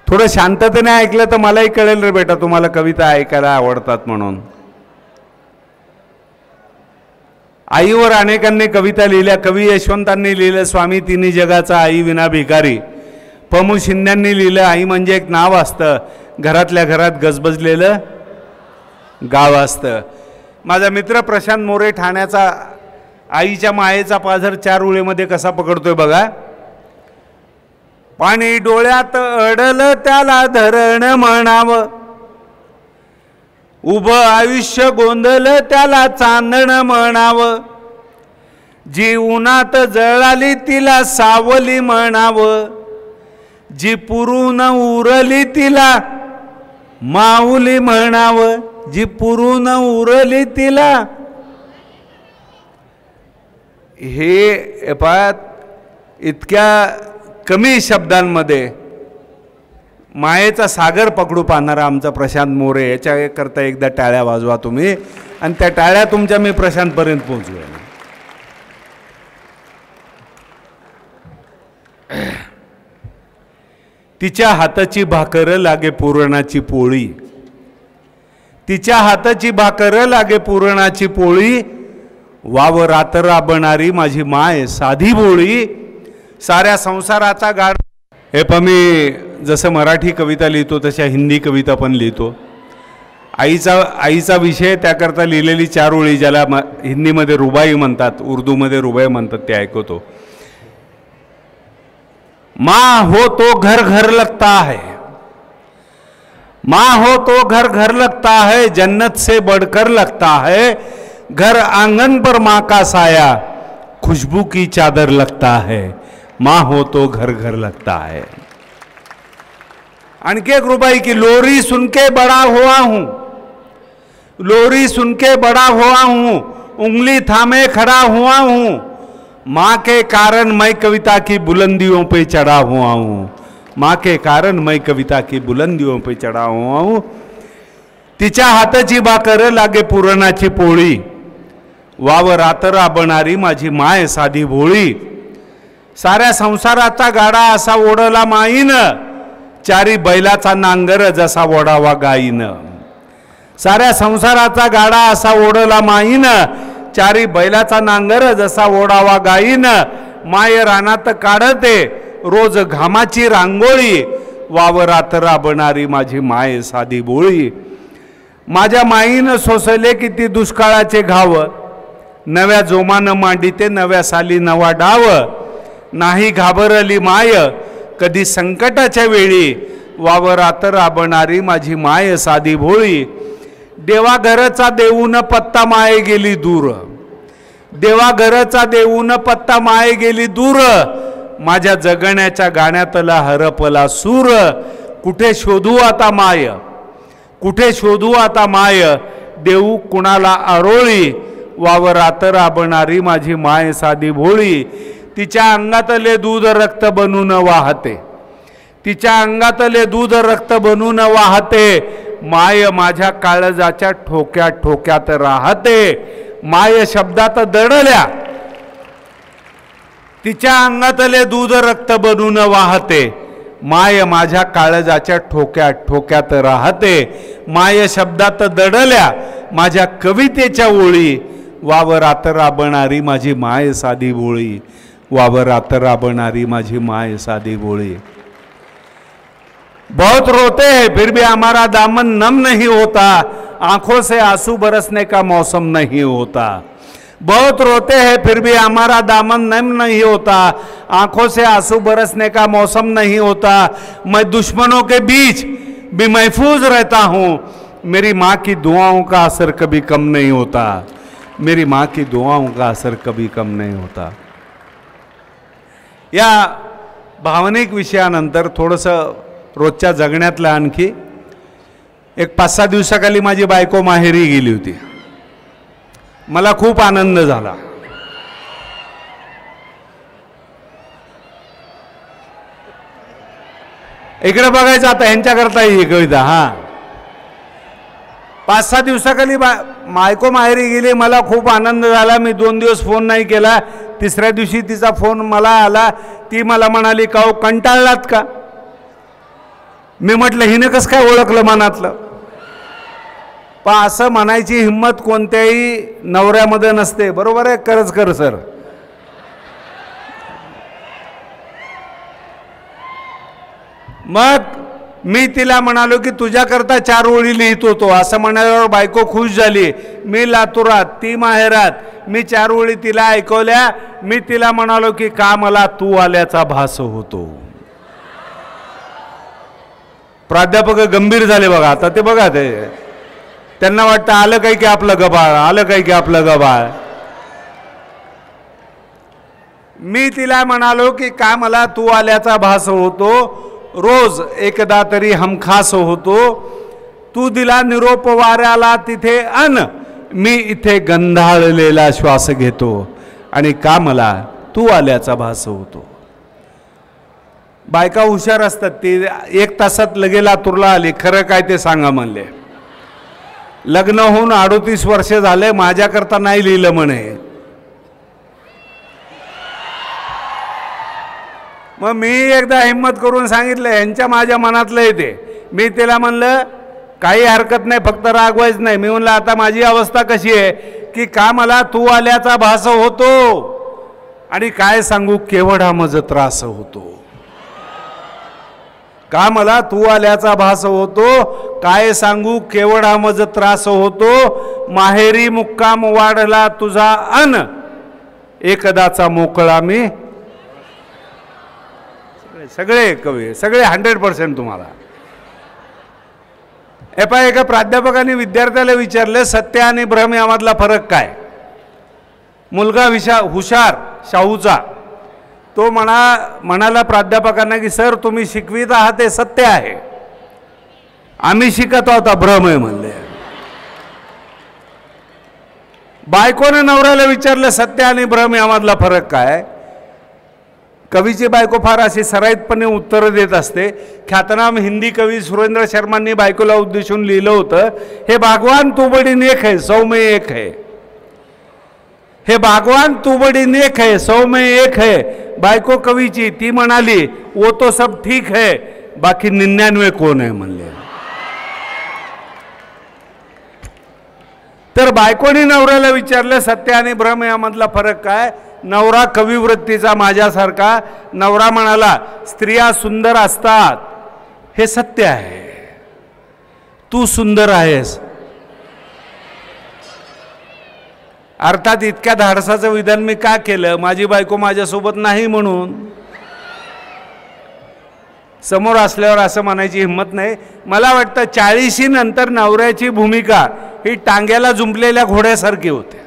थोडं शांततेने ऐकलं तर मलाही कळेल रे बेटा तुम्हाला कविता ऐकायला आवडतात म्हणून. आईवर अनेकांनी कविता लिहिल्या. कवी यशवंतांनी लिहिलं स्वामी तिन्ही जगाचा आई विना भिकारी. पमू शिंद्यांनी लिहिलं आई म्हणजे एक नाव असतं, घरातल्या घरात गजबजलेलं गाव असतं. माझा मित्र प्रशांत मोरे ठाण्याचा आईच्या मायेचा पाझर 4 ओळीमध्ये कसा पकडतोय बघा. पाणी डोळ्यात अडलं त्याला धरण म्हणावं, उभं आयुष्य गोंधलं त्याला चांदण म्हणावं, जी उन्हात जळाली तिला सावली म्हणावं, जी पुरून उरली तिला माऊली म्हणावं, जी पुरून उरली तिला. हे इतक्या कमी शब्दांमध्ये मायेचा सागर पकडू पाहणारा आमचा प्रशांत मोरे, याच्याकरता एकदा टाळ्या वाजवा तुम्ही. आणि त्या टाळ्या तुमच्या मी प्रशांतपर्यंत पोहोचवेन. तिच्या हाताची भाकर लागे पुरणाची पोळी, तिच्या हाताची भाकर लागे पुरणाची पोळी, वाव रात्र राबणारी माझी माय साधी भोळी, साऱ्या संसाराचा गाड. हे पण मी जसं मराठी कविता लिहितो तशा हिंदी कविता पण लिहितो. आईचा विषय त्याकरता लिहिलेली 4 ओळी, ज्याला हिंदीमध्ये रुबाई म्हणतात, उर्दूमध्ये रुबाई म्हणतात, ते ऐकवतो. माँ हो तो घर घर लगता है, माँ हो तो घर घर लगता है, जन्नत से बढ़कर लगता है, घर आंगन पर माँ का साया, खुशबू की चादर लगता है, माँ हो तो घर घर लगता है. आणखी एक रुबाई की लोरी सुन के बड़ा हुआ हूं, लोरी सुन के बड़ा हुआ हूं, उंगली थामे खड़ा हुआ हूं, माँ के कारण मैं कविता की बुलंदियों पे चढ़ा हुआ हूँ, माँ के कारण मैं कविता की बुलंदियों पे चढ़ा हुआ हूँ. तिच्या हाताची भाकर लागे पुरणाची पोळी, वाव रात्र राबणारी माझी माय साधी भोळी, साऱ्या संसाराचा गाडा असा ओढला माईनं, चारी बैलाचा नांगर जसा ओढावा गाईनं, साऱ्या संसाराचा गाडा असा ओढला माईनं, चारी बैलाचा नांगर जसा ओढावा गाईनं, माय रानात काढते रोज घामाची रांगोळी, वावरात राबणारी माझी माय साधी बोळी. माझ्या माईनं सोसले किती दुष्काळाचे घाव, नव्या जोमानं मांडिते नव्या साली नवा डाव, नाही घाबरली माय कधी संकटाच्या वेळी, वावरात राबणारी माझी माय साधी भोळी. देवा घरचा देऊन पत्ता माये गेली दूर, देवा घरचा देऊन पत्ता माये गेली दूर, माझ्या जगण्याच्या गाण्यातला हरपला सूर, कुठे शोधू आता माय, कुठे शोधू आता माय, देऊ कुणाला आरोळी, वावरात राबणारी माझी माय साधी भोळी. तिच्या अंगातले दूध रक्त बनून वाहते, तिच्या अंगातले दूध रक्त बनून वाहते, माय माझ्या काळजाच्या ठोक्या ठोक्यात राहते, माय शब्दात दडल्या, तिच्या अंगातले दूध रक्त बनून वाहते, माय माझ्या काळजाच्या ठोक्या ठोक्यात राहते, माय शब्दात दडल्या माझ्या कवितेच्या ओळी, वावरात राबणारी माझी माय साधी भोळी, वावरात राबणारी माझी माय साधी भोळी. बहुत रोते हैं फिर भी हमारा दामन नम नहीं होता, आंखों से आंसू बरसने का मौसम नहीं होता. बहुत रोते हैं फिर भी हमारा दामन नम नहीं होता, आंखों से आंसू बरसने का मौसम नहीं होता. मैं दुश्मनों के बीच भी महफूज रहता हूँ, मेरी माँ की दुआओं का असर कभी कम नहीं होता, मेरी माँ की दुआओं का असर कभी कम नहीं होता. या भावनिक विषयानंतर थोडंसं रोजच्या जगण्यातलं आणखी एक 5-6 दिवसाखाली माझी बायको माहेरी गेली होती. मला खूप आनंद झाला. इकडे बघायचं आता ह्यांच्याकरता ही कविता. हा 5-6 दिवसाखाली बायको माहेरी गेली, मला खूप आनंद झाला. मी 2 दिवस फोन नाही केला. 3ऱ्या दिवशी तिचा फोन मला आला. ती मला म्हणाली का हो कंटाळलात का. मी म्हटलं हिने कसं काय ओळखलं मनातलं. पण असं म्हणायची हिंमत कोणत्याही नवऱ्यामध्ये नसते. बरोबर आहे करजकर सर? मग मी तिला म्हणालो की तुझ्याकरता 4 ओळी लिहित होतो. असं म्हणाल्यावर बायको खुश झाली. मी लातुरात, ती माहेरात. मी 4 ओळी तिला ऐकवल्या. मी तिला म्हणालो की का मला तू आल्याचा भास होतो. प्राध्यापक गंभीर झाले बघा. आता ते बघा, ते त्यांना वाटतं आलं काही की आपलं गबाळ, आलं काही की आपलं गबाळ. मी तिला म्हणालो की का मला तू आल्याचा भास होतो, रोज एकदा तरी हमखास होतो. तू दिला निरोप वाऱ्याला तिथे अन, मी इथे गंधाळलेला श्वास घेतो. आणि का मला तू आल्याचा भास होतो. बायका हुशार असतात. ती 1 तासात लगे लातूरला आली. खरं काय ते सांगा म्हणले. लग्न होऊन 38 वर्ष झाले, माझ्याकरता नाही लिहिलं म्हणे. मग मी एकदा हिम्मत करून सांगितलं, यांच्या माझ्या मनातलं येते. मी तिला म्हणलं काही हरकत नाही, फक्त रागवायच नाही. मी म्हणलं आता माझी अवस्था कशी आहे की का मला तू आल्याचा भास होतो आणि काय सांगू केवढा मज त्रास होतो. का मला तू आल्याचा भास होतो, काय सांगू केवढा मज त्रास होतो. माहेरी मुक्काम वाढला तुझा अन, एकदाचा मोकळा मी. सगळे कवी, सगळे 100% तुम्हाला. एका प्राध्यापकाने विद्यार्थ्याला विचारले सत्य आणि भ्रम यामधला फरक काय. मुलगा हुशार शाहूचा, तो म्हणाला प्राध्यापकांना की सर तुम्ही शिकवित आहात ते सत्य आहे, आम्ही शिकत आहोत भ्रम आहे म्हणले. बायकोने नवऱ्याला विचारलं सत्य आणि भ्रम यामधला फरक काय. कवीची बायको फार अशी सराईतपणे उत्तरं देत असते. ख्यातनाम हिंदी कवी सुरेंद्र शर्मांनी बायकोला उद्देशून लिहिलं होतं, हे भगवान तू बडी नेक है सौ में एक है. हे भगवान तू बडी नेक है सौ में एक है. बायको कवीची, ती म्हणाली वो तो सब ठीक है, बाकी 99 कोण आहे म्हणले. तर बायकोनी नवऱ्याला विचारलं सत्य आणि भ्रम यामधला फरक काय. नवरा कविवृत्तीचा माझ्यासारखा. नवरा म्हणाला स्त्रिया सुंदर असतात हे सत्य आहे, तू सुंदर आहेस. अर्थात इतक्या धाडसाचं विधान मी का केलं, माझी बायको माझ्यासोबत नाही म्हणून. समोर असल्यावर असं म्हणायची हिंमत नाही. मला वाटतं 40 नंतर नवऱ्याची भूमिका ही टांग्याला जुंपलेल्या घोड्यासारखी होते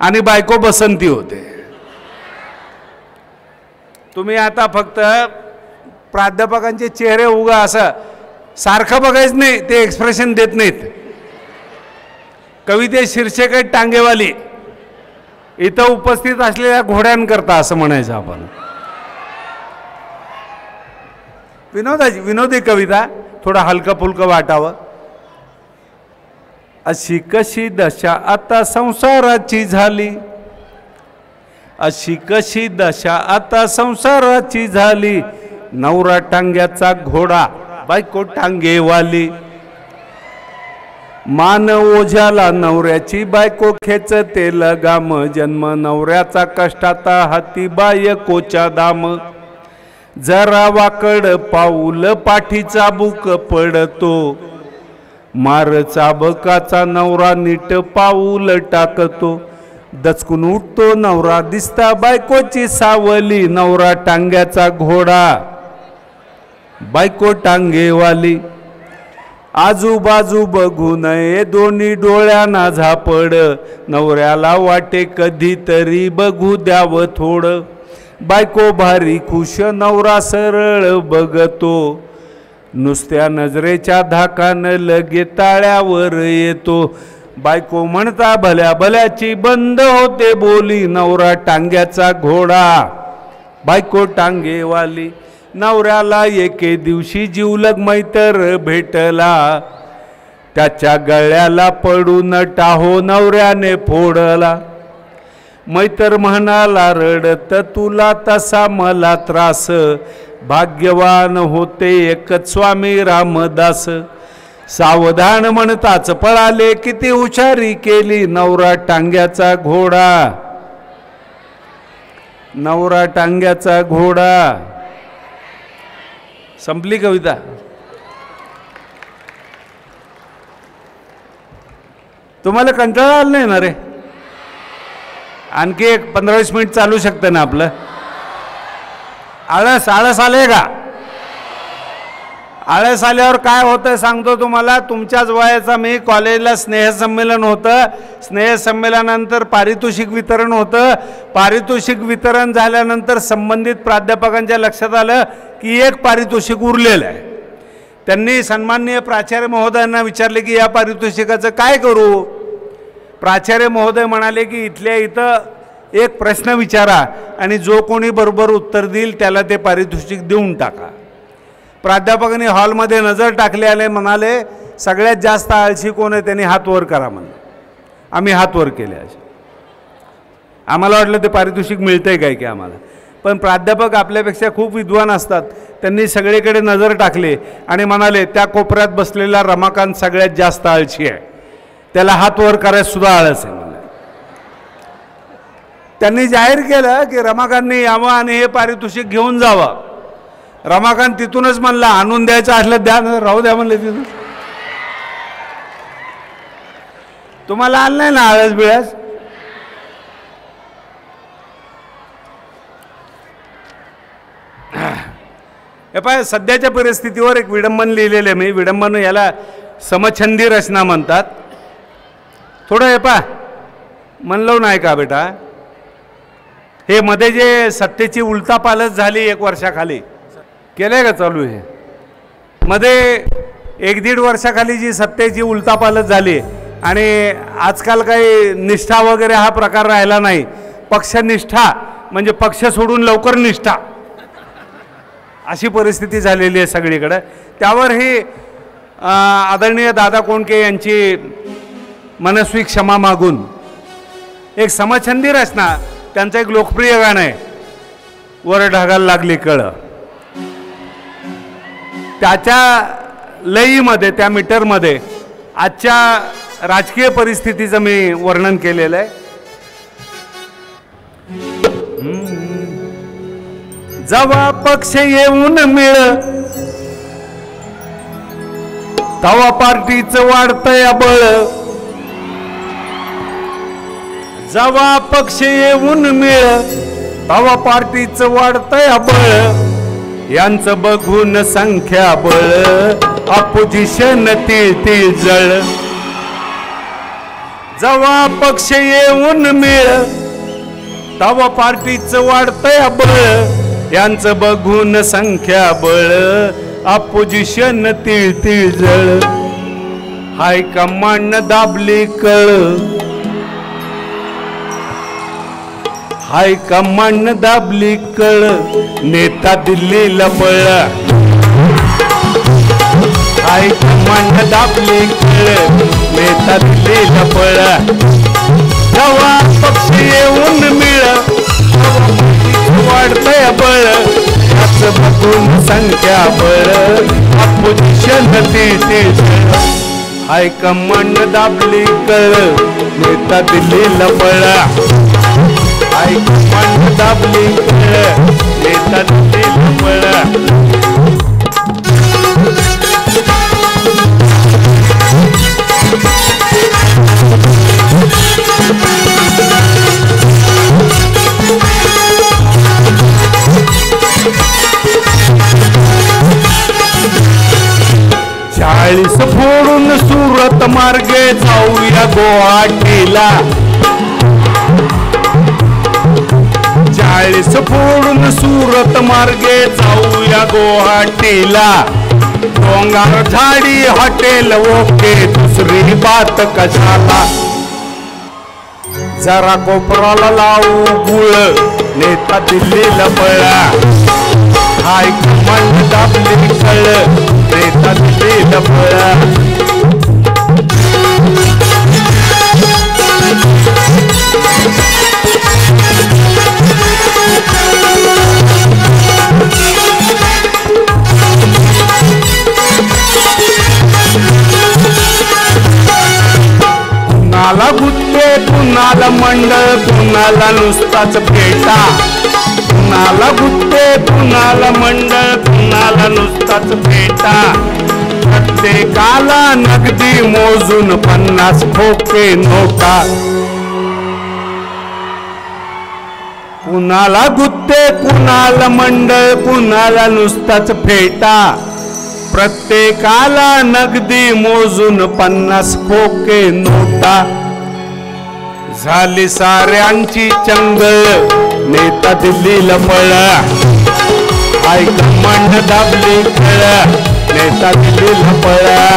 आणि बायको बसंती होते. तुम्ही आता फक्त प्राध्यापकांचे चेहरे उगा असं सारखं बघायच नाही, ते एक्सप्रेशन देत नाहीत. कविते शीर्षक आहेत टांगेवाली, इथं उपस्थित असलेल्या घोड्यांकरता असं म्हणायचं आपण. विनोदी कविता, थोडं हलकं फुलकं वाटावं. अशी कशी दशा आता संसाराची झाली, अशी कशी दशा आता संसाराची झाली. नवरा टांग्याचा घोडा, बायको टांगेवाली. मान ओझ्याला नवऱ्याची, बायको खेचते लगाम. जन्म नवऱ्याचा कष्टाचा, हाती बायकोच्या दाम. जरा वाकड पाऊल पाठीचा बुक पडतो, मार चाबकाचा नवरा नीट पाऊल टाकतो. दचकून उठतो नवरा, दिसता बायकोची सावली. नवरा टांग्याचा घोडा, बायको टांगेवाली. आजूबाजू बघू नये दोन्ही डोळ्यांना झापड. नवऱ्याला वाटे कधीतरी बघू द्यावं थोडं. बायको भारी खुश, नवरा सरळ बघतो. नुसत्या नजरेच्या धाकानं लगे ताळ्यावर येतो. बायको म्हणता भल्या भल्याची बंद होते बोली. नवरा टांग्याचा घोडा, बायको टांगेवाली. नवऱ्याला एके दिवशी जीवलग मैतर भेटला, त्याच्या गळ्याला पडून टाहो नवऱ्याने फोडला. मैतर म्हणाला रडत तुला तसा मला त्रास. भाग्यवान होते एकच स्वामी रामदास. सावधान म्हणताच पळाले, किती हुशारी केली नवरा टांग्याचा घोडा, नवरा टांग्याचा घोडा. संपली कविता. तुम्हाला कंटाळा आला नाही ना रे? आणखी एक 15-20 मिनिट चालू शकतं ना आपलं? आळस आळस आले का? आळस आल्यावर काय होतं सांगतो तुम्हाला. तुमच्याच वयाचा मी कॉलेजला स्नेहसंमेलन होतं, स्नेहसंमेलनानंतर पारितोषिक वितरण होतं. पारितोषिक वितरण झाल्यानंतर संबंधित प्राध्यापकांच्या लक्षात आलं की एक पारितोषिक उरलेलं आहे. त्यांनी सन्माननीय प्राचार्य महोदयांना विचारले की या पारितोषिकाचं काय करू. प्राचार्य महोदय म्हणाले की इथल्या इथं एक प्रश्न विचारा आणि जो कोणी बरोबर उत्तर देईल त्याला ते पारितोषिक देऊन टाका. प्राध्यापकांनी हॉलमध्ये नजर टाकले, आले, म्हणाले सगळ्यात जास्त आळशी कोण आहे त्यांनी हात वर करा म्हणले. आम्ही हात वर केले. असे आम्हाला वाटलं ते पारितोषिक मिळतंय काय की आम्हाला. पण प्राध्यापक आपल्यापेक्षा खूप विद्वान असतात. त्यांनी सगळीकडे नजर टाकले आणि म्हणाले त्या कोपऱ्यात बसलेला रमाकांत सगळ्यात जास्त आळशी आहे, त्याला हात वर करायला सुद्धा आळस आहे म्हणले. त्यांनी जाहीर केलं की रमाकांतनी यावं आणि हे पारितोषिक घेऊन जावं. रमाकांत तिथूनच म्हणला आणून द्यायचं असलं द्या, राहू द्या म्हणले. तिथून तुम्हाला आलं नाही ना आळस बिळस? हे पाय सध्याच्या परिस्थितीवर एक विडंबन लिहिलेलं आहे मी. विडंबन याला समछंदी रचना म्हणतात. थोडं हे पा म्हणलं नाही का बेटा, हे मध्ये जे सत्तेची उलटापालट झाली 1 वर्षाखाली, केलंय का चालू? हे मध्ये 1-1.5 वर्षाखाली जी सत्तेची उलटापालट झाली आणि आजकाल काही निष्ठा वगैरे हा प्रकार राहिला नाही. पक्षनिष्ठा म्हणजे पक्ष सोडून लवकर निष्ठा, अशी परिस्थिती झालेली आहे सगळीकडे. त्यावर ही आदरणीय दादा कोंडके यांची मनस्वी क्षमा मागून एक समछंदी रचना, त्यांचं एक लोकप्रिय गाणं आहे वर ढगाला लागली कळ, त्याच्या लयीमध्ये त्या मीटरमध्ये आजच्या राजकीय परिस्थितीचं मी वर्णन केलेलं आहे. जेव्हा पक्ष येऊन मिळ तवा पार्टीचं वाढतंय बळ, जेव्हा पक्ष येऊन मिळ तवा पार्टीचं वाढतंय बळ, यांचं बघून संख्या बळ अपोजिशन तिळ जळ. जेव्हा पक्ष येऊन मिळ तवा पार्टीचं वाढतंय बळ, यांचं बघून संख्या बळ अपोजिशन तिळ जळ. हायकमांड दाबली कळ, हायकमांड दाबली कळ, नेता दिल्लीला पळ. हायकमांड दाबली कळ, नेता दिल्लीला पळ. जेव्हा पक्ष येऊन मिळ वाढतंय बळ, याच बघून संख्या बळ अपोजिशन तिळ जळ. हायकमांड दाबली कळ, नेता दिल्लीला पळ. हायकमांड दाबली कळ, नेता दिल्लीला पळ. चाळीस फोडून सुरत मार्गे जाऊया गुवाहाटीला. 40 फोडून सुरत मार्गे जाऊया गुवाहाटीला. डोंगर झाडी हॉटेल ओके, दुसरी बात कशाला. जरा कोपराला लावू गुळ, नेता दिल्लीला पळा. हायकमांड दाबली कळ, नेता दिल्लीला पळा. कुणाला गुत्ते कुणाला मंडळ कुणाला नुसताच फेटा कुणाला गुत्ते कुणाला मंडळ कुणाला नुसताच फेटा प्रत्येकाला नगदी मोजून 50 खोके नोटा कुणाला गुत्ते कुणाला मंडळ कुणाला नुसताच फेटा प्रत्येकाला नगदी मोजून 50 खोके नोटा झाली साऱ्यांची चंगळ नेता दिल्लीला पळा ऐक मंड दाबली कळ नेता दिल्लीला पळा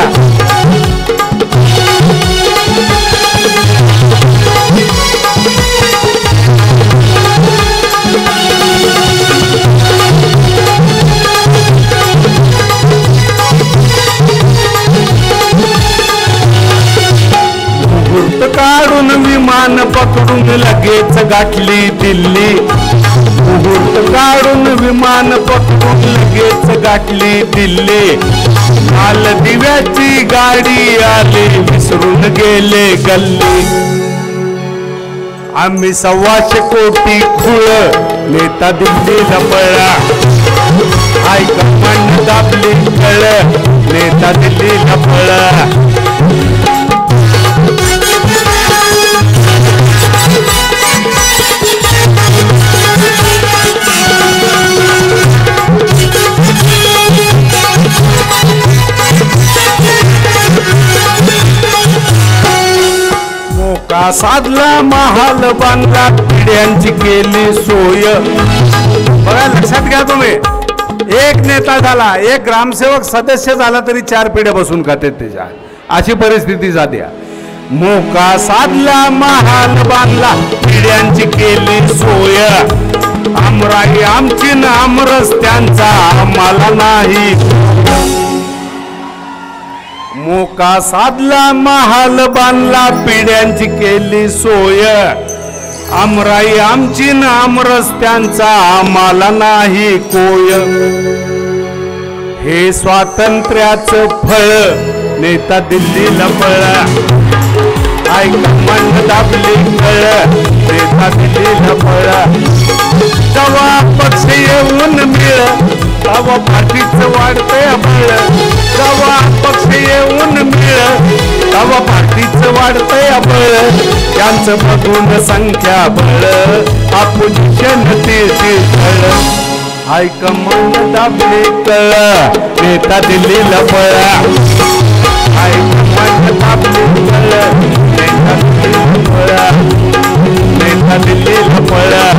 मुहूर्त काढून विमान पकडून लगेच गाठली दिल्ली मुहूर्त काढून विमान पकडून लगेच गाठली दिल्ली मालदिव्याची गाडी आली विसरून गेले गल्ली आम्ही 125 कोटी खुळ नेता दिल्लीला पळा ऐक मन दाबली कळ नेता दिल्लीला पळा मोका साधला महाल बांधला पिढ्यांची केली सोय बघा लक्षात घ्या तुम्ही एक नेता झाला एक ग्रामसेवक सदस्य झाला तरी 4 पिढ्या बसून खाते त्याच्या अशी परिस्थिती जाते मोका साधला महाल बांधला पिढ्यांची केली सोय आमराई आमची न आमरस त्यांचा आम्हाला नाही मोका साधला महाल बांधला पिढ्यांची केली सोय आमराई आमची न आमरस त्यांचा आम्हाला नाही कोय हे स्वातंत्र्याचं फळ नेता दिल्लीला पळा ऐक मन दाबली कळ नेता दिल्लीला पळा तवा पक्ष येऊन मिळ तवा पाठीचं वाढतंय बळ तवा पक्ष येऊन मिळ तवा पाठीचं वाढतंय बळ त्यांचं बघून संख्या बळ अपोजिशन ते फळ ऐक मन दाबली कळ नेता दिल्लीला पळा ऐक मन दाबली कळ नेता दिल्लीला पळा नेता दिल्लीला पळा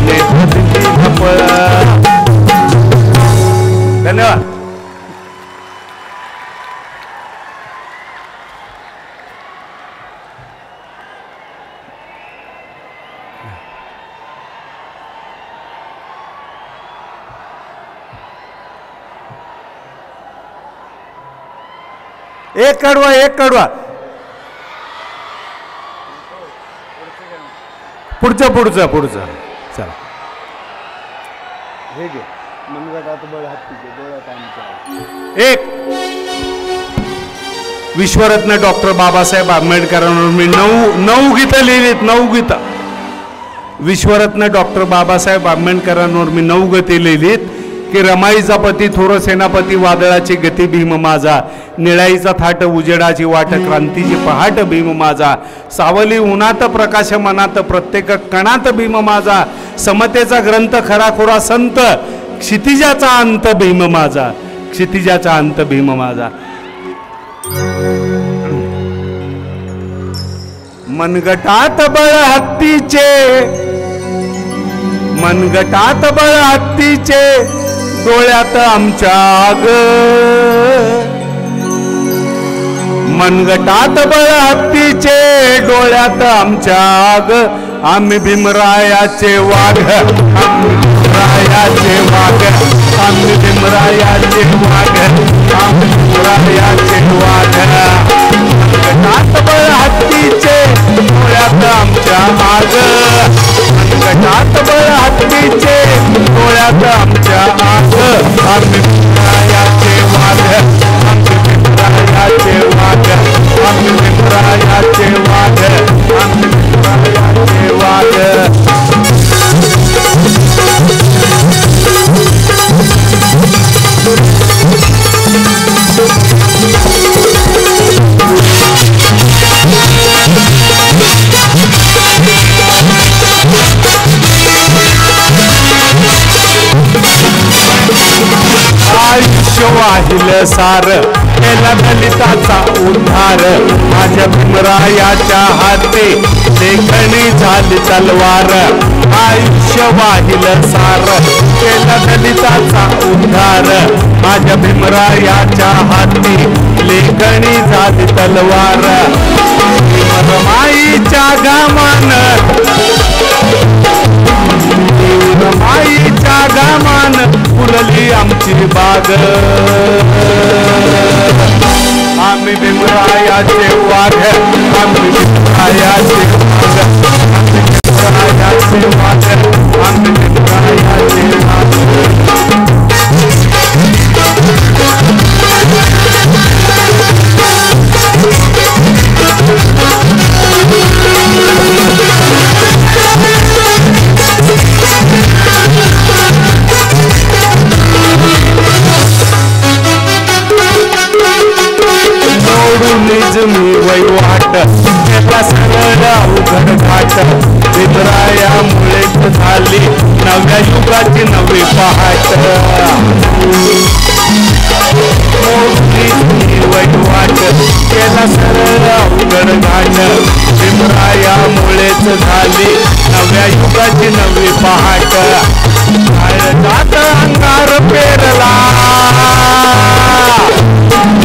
नेता दिल्लीला पळा धन्यवाद एक कडवा पुढचं चला हे घे एक विश्वरत्न डॉक्टर बाबासाहेब आंबेडकरांवर मी नऊ गीतं लिहिलीत 9 गीतं विश्वरत्न डॉक्टर बाबासाहेब आंबेडकरांवर मी 9 गती लिहिलीत की रमाईचा पती थोर सेनापती वादळाची गती भीम माझा निळाईचा थाट उजेडाची वाट क्रांतीची पहाट भीम माझा सावली उन्हात प्रकाश मनात प्रत्येक कणात भीम माझा समतेचा ग्रंथ खराखोरा संत क्षितिजाचा अंत भीम माझा क्षितिजाचा अंत भीम माझा मनगटात बळ हत्तीचे मनगटात बळ हत्तीचे डोळ्यात आमच्या आग मनगटात बळ हत्तीचे डोळ्यात आमच्या आग आम्ही भीमरायाचे वाघ आम्ही भीमरायाचे वाघ आम्ही भीमरायाचे वाघ आम्ही भीमरायाचे वाघ मनगटात बळ हत्तीचे डोळ्यात आमच्या आग मनगटात बळ हत्तीचे डोळ्यात आमच्या आग आम्ही भीमरायाचे वाघ आम्ही भीमरायाचे वाघ आम्ही भीमरायाचे वाघ वाहिल सार केला दलिताचा उद्धार माझ्या भीमरायाच्या हाती लेखणी झाली तलवार आयुष्य वाहिल सार केला दलिताचा उद्धार माझ्या भीमरायाच्या हाती लेखणी झाली तलवार माईच्या घामान माईच्या घामान फुलली आमची बाग आम्ही भीमरायाचे वाघ आम्ही भीमरायाचे वाघ आम्ही भीमरायाचे वाघ आम्ही भीमरायाचे वाघ मी वैवाट त्याला सरळ अवघड घाट भीमरायामुळेच झाली नव्या युगाची नवी पहाट वैवाट त्याला सरळ अवघड घाट भीमरायामुळेच झाली नव्या युगाची नवी पहाट हळदात अंगार पेरला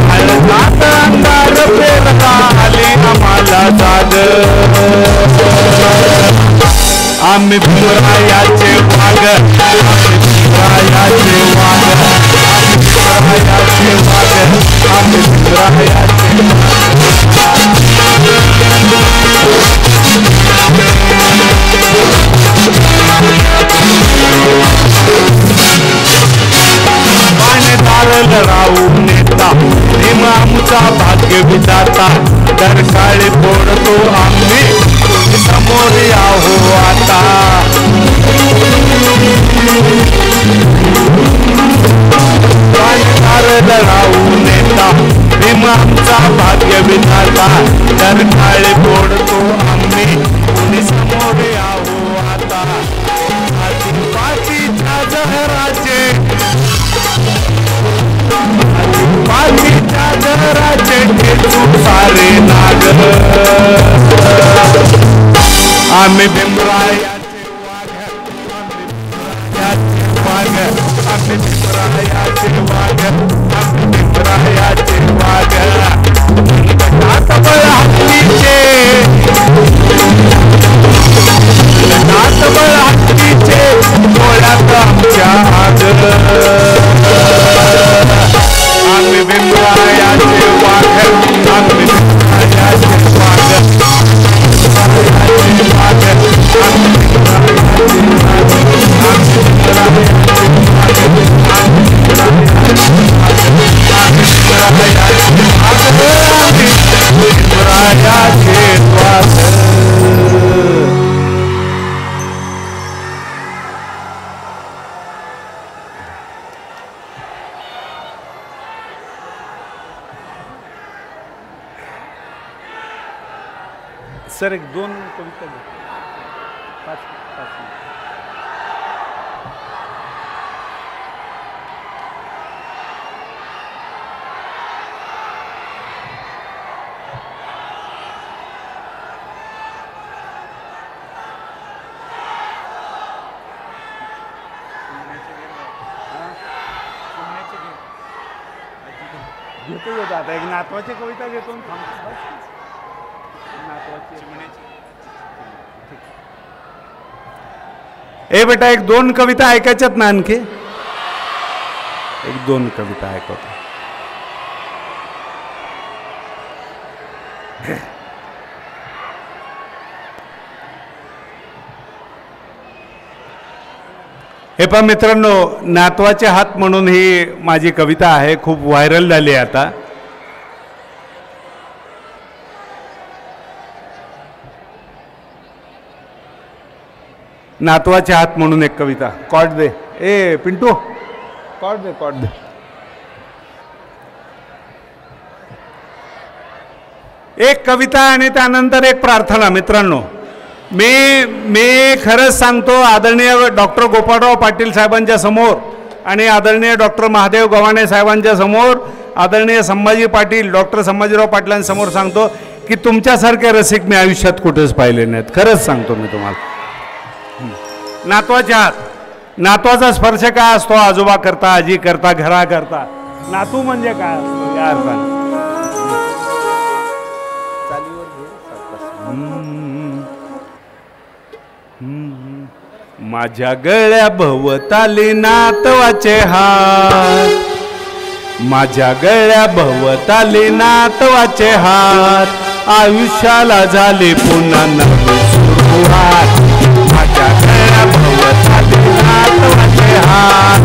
हळदात अंगार पेरला आली आम्हाला जाग आम्ही भीमरायाचे वाघ आम्ही भीमरायाचे वाघ आम्ही भीमरायाचे वाघ आम्ही भीमरायाचे राहू नेता भीम आमचा भाग्य विधाता तर काळी फोडतो आम्ही समोर आहो आता राहू नेता भीम आमचा भाग्य विधाता तर काळी फोडतो आम्ही समोर आहो आता पाठीच्या जहराचे पाठीच्या जहराचे ठेचू सारे नाग आम्ही भीमरायाचे वाघ आम्ही भीमरायाचे वाघ आम्ही भीमरायाचे वाघ नाथबळ हत्तीचे नाथबळ हत्तीचे डोळ्यात आमच्या आग आम्ही भीमरायाचे वाघ आम्ही भीमरायाचे वाघ आम्ही सर एक दोन कविता पाच घेतो आता एक नातवाची कविता घेतो ए बेटा एक दोन कविता ऐकायच्यात ना आणखी एक दोन कविता ऐकवतो हे पहा मित्रांनो नातवाचे हात म्हणून ही माझी कविता आहे खूप व्हायरल झाली आहे आता नातवाचे हात म्हणून एक कविता कॉर्ड दे ए पिंटू कॉर्ड दे एक कविता आणि त्यानंतर एक प्रार्थना मित्रांनो मी खरंच सांगतो आदरणीय डॉक्टर गोपाळराव पाटील साहेबांच्या समोर आणि आदरणीय डॉक्टर महादेव गव्हाणे साहेबांच्या समोर आदरणीय संभाजी पाटील डॉक्टर संभाजीराव पाटलांसमोर सांगतो की तुमच्यासारखे रसिक मी आयुष्यात कुठेच पाहिले नाहीत. खरंच सांगतो मी तुम्हाला. नातवाच्या हात नातवाचा स्पर्श काय असतो? आजोबा करता, आजी करता, घरा करता. नातू म्हणजे काय असतो या अर्थाने? माझ्या गळ्या भवताली नातवाचे हात, माझ्या गळ्या भवताली नातवाचे हात, आयुष्याला झाली पुन्हा नवी सुरुवात. माझ्या गळ्या भवताली नातवाचे हात,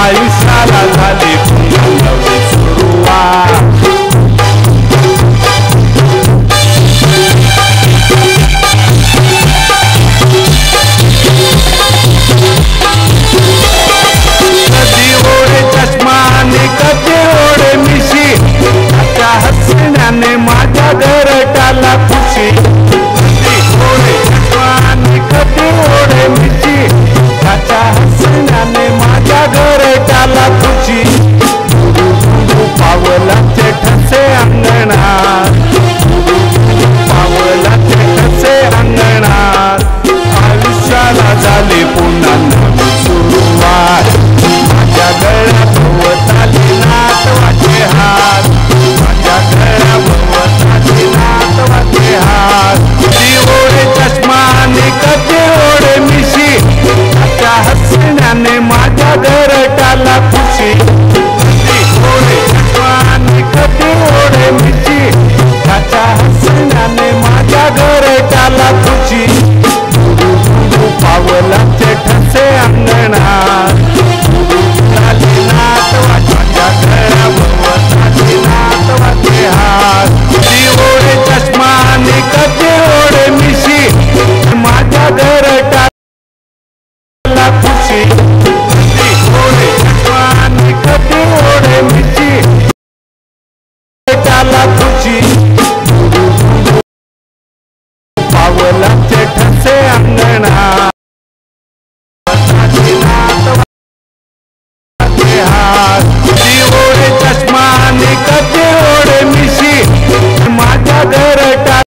आयुष्याला झाली पुन्हा नवी सुरुवात. कधी ओढे चष्मा आणि कधी ओढे मिशी, त्या हसण्याने माझ्या घरटाला खुशी. कधी ओढे चष्मा आणि कधी ओढे मिशी, त्याच्या हसण्याने माझ्या घरटाला खुशी. पावलाचे ठसे अंगणात, पावलाचे ठसे अंगणात, आयुष्याला झाली पुन्हा नवी सुरुवात. माझ्या गळ्या भोवताली नातवाचे हात, माझ्या गळ्या भोवताली नातवाचे हात. कधी ओढे चष्मा आणि कधी ओढे मिशी, त्या हसण्याने माझ्या घरटाला खुशी. कधी ओढे चष्मा आणि कधी ओढे मिशी, त्याच्या हसण्याने माझ्या घरटाला खुशी. पावलाचे ठसे अंगणात, नातवाच्या गळ्या भोवताली नातवाचे हात. कधी ओढे चष्मा आणि कधी ओढे मिशी, माझ्या घरटाला खुशी. कधी ओढे चष्मा आणि कधी ओढे मिशी, घरटाला खुशी. पावलाचे ठसे अंगणात, कधी ओढे चष्मा आणि कधी ओढे मिशी, माझ्या घरटाला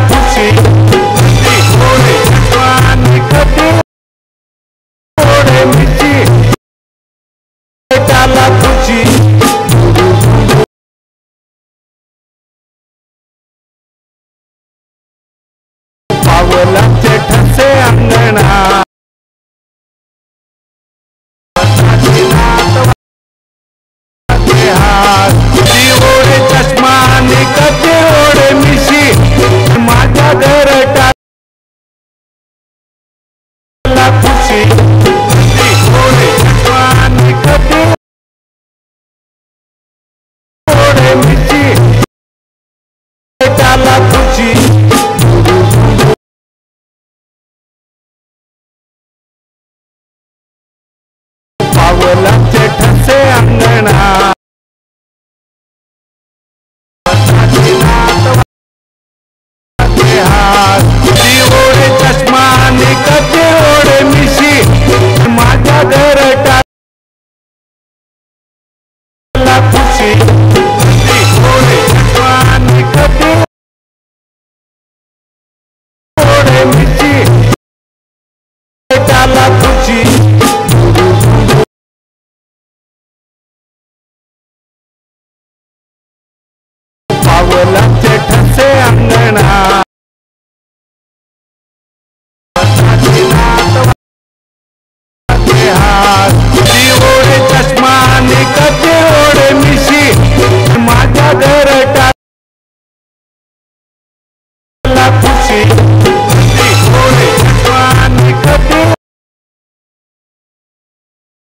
खुशी. कधी ओढे चष्मा आणि कधी ओढे मिशी, घरटाला खुशी. पावलाचे ठसे अंगणात, कधी ओढे चष्मा आणि कधी ओढे मिशी, माझ्या घरटाला खुशी. कधी ओढे चष्मा आणि कधी ओढे मिशी, घरटाला खुशी. पावलाचे ठसे अंगणात, कधी ओढे चष्मा आणि कधी ओढे मिशी, माझ्या घरटाला खुशी. कधी ओढे चष्मा आणि कधी ओढे मिशी, घरटाला खुशी. पावलाचे ठसे अंगणात, कधी ओढे चष्मा आणि कधी ओढे मिशी, माझ्या घरटाला खुशी. कधी ओढे चष्मा आणि कधी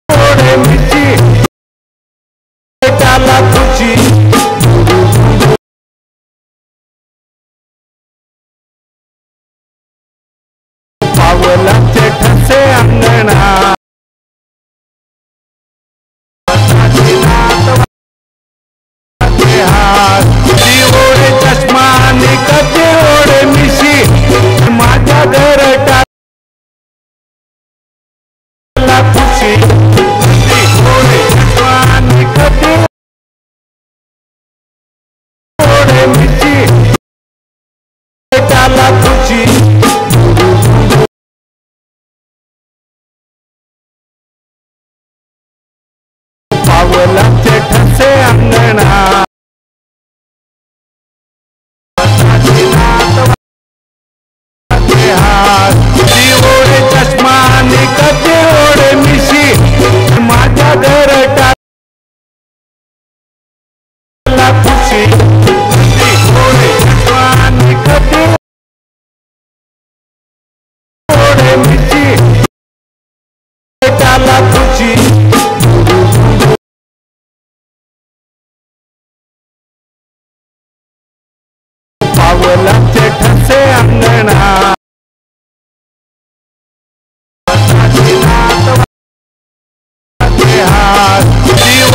ओढे मिशी, घरटाला खुशी. पावलाचे ठसे अंगणात, कधी ओढे चष्मा आणि कधी ओढे मिशी, माझ्या घरटाला खुशी पावलांचे ठसे अंगणा ओढे चष्मा आणि कधी ओढे मिशी माझ्या घरटाला खुशी ओढे चष्मा आणि कधी ओढे मिशी घरटाला खुशी पावलांचे ठसे अंगणा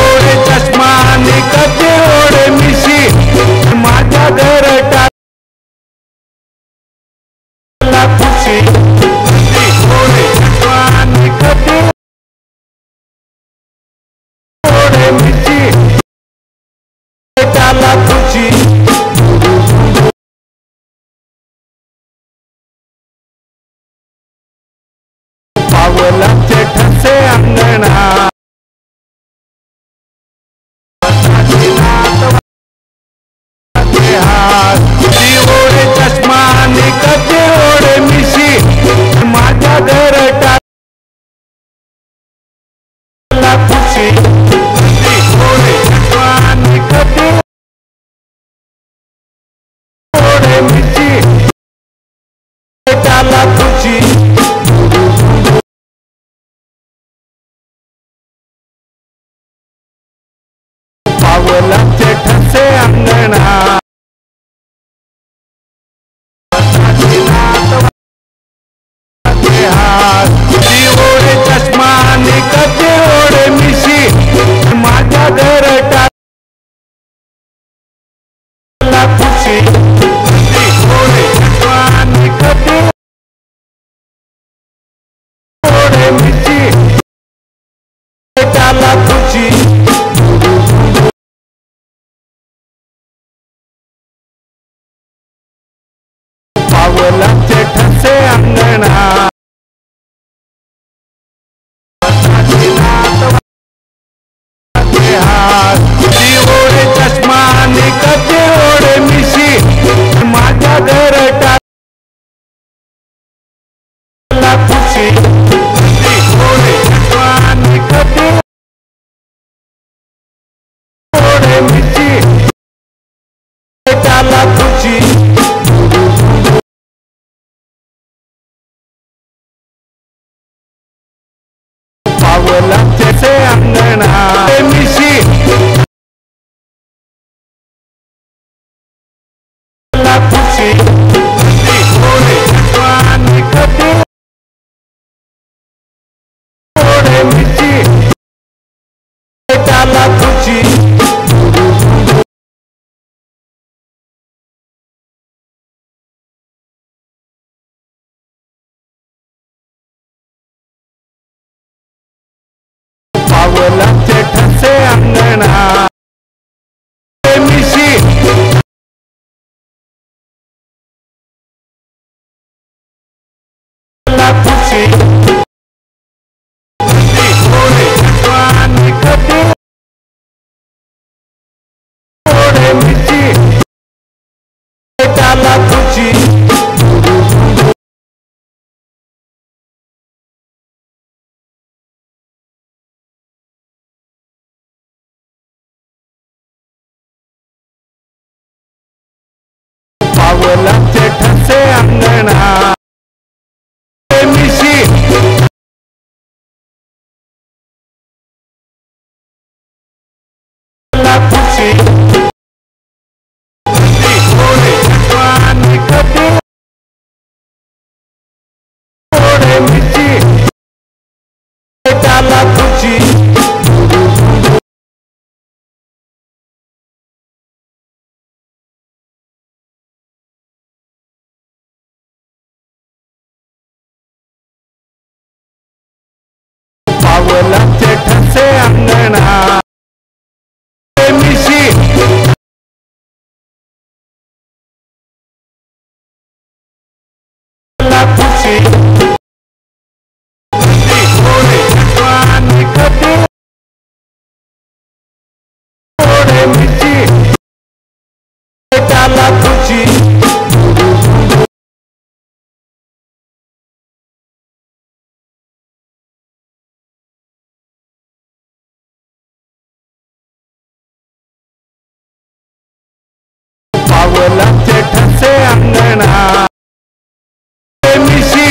ओढे चष्मा आणि कधी ओढे मिशी माझ्या घरटाला खुशी ओढे चष्मा आणि कधी ओढे मिशी घरटाला खुशी पावलांचे ठसे अंगणा ओढे चष्मा आणि कधी ओढे मिशी माझ्या घरटाला खुशी ओढे चष्मा आणि कधी ओढे मिशी घरटाला खुशी पावलांचे ठसे अंगणा ओढे चष्मा आणि कधी ओढे मिशी माझ्या घरटाला खुशी ओढे चष्मा आणि कधी ओढे मिशी घरटाला खुशी पावलांचे ठसे अंगणा ओढे चष्मा आणि कधी ओढे मिशी माझ्या घरटाला खुशी ओढे चष्मा आणि कधी ओढे मिशी घरटाला खुशी पावलांचे ठसे अंगणा मिशी खुशी ओढे चष्मा आणि कधी ओढे मिशी घरटाला खुशी पावलांचे ठसे अंगणा मिशी खुशी ओढे चष्मा आणि कधी ओढे मिशी घरटाला खुशी पावलांचे ठसे अंगणा मिशी खुशी ओढे चष्मा आणि कधी ओढे मिशी घरटाला खुशी पावलांचे ठसे अंगणा अंगणा मिशी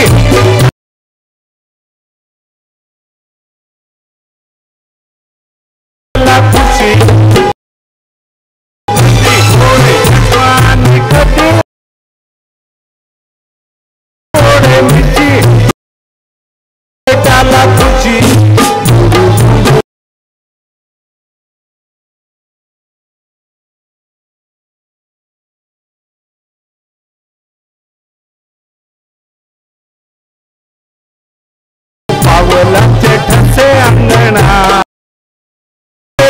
खुशी पावलांचे ठसे अंगणा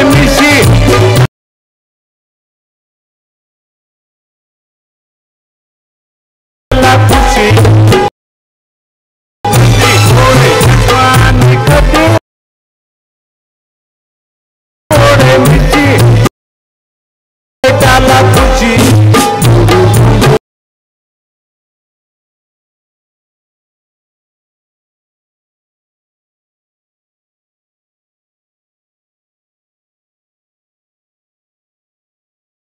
मिशी खुशी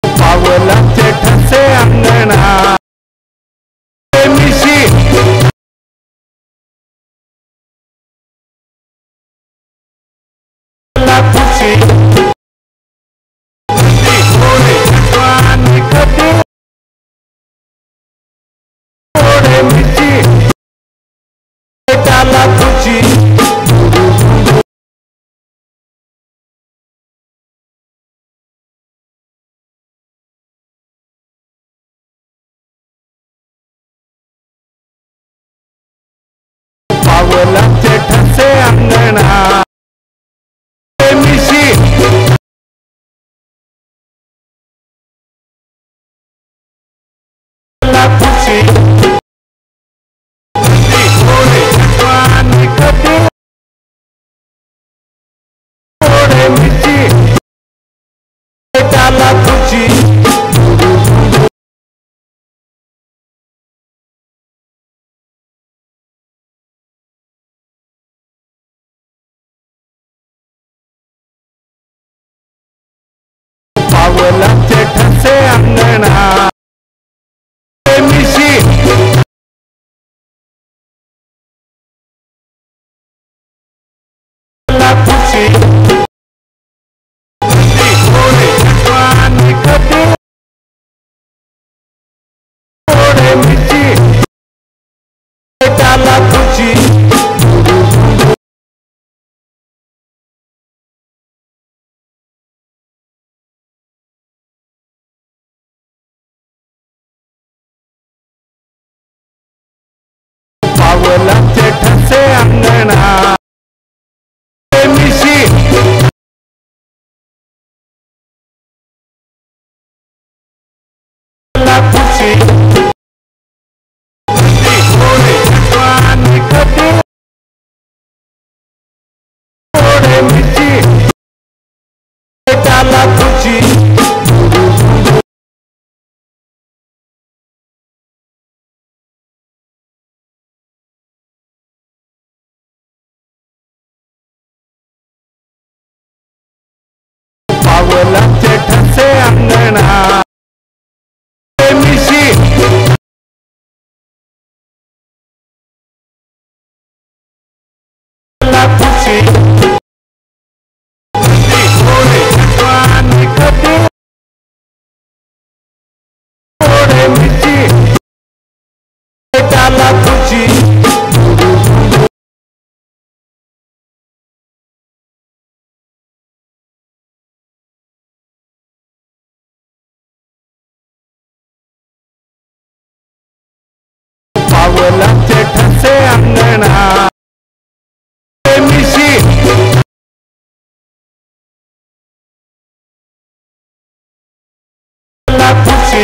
पावलांचे ठसे अंगणा मिशी खुशी पावलांचे ठसे अंगणा मिशी खुशी पावलांचे ठसे अंगणा मिशी खुशी पावलांचे ठसे अंगणा मिशी खुशी पावलांचे ठसे अंगणा मिशी खुशी पावलांचे ठसे अंगणा मिशी खुशी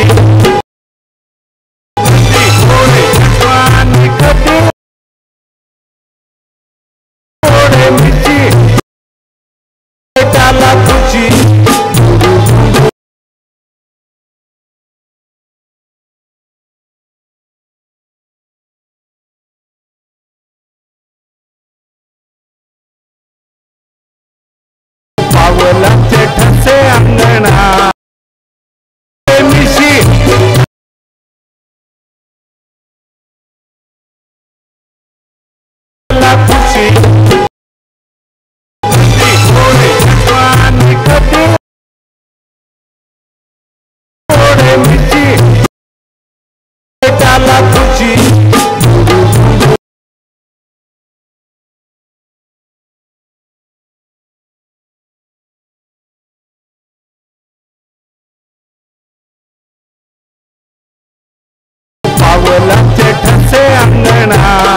पावलांचे ठसे अंगणा मला तुझी पावलाचे ठसे अंगणा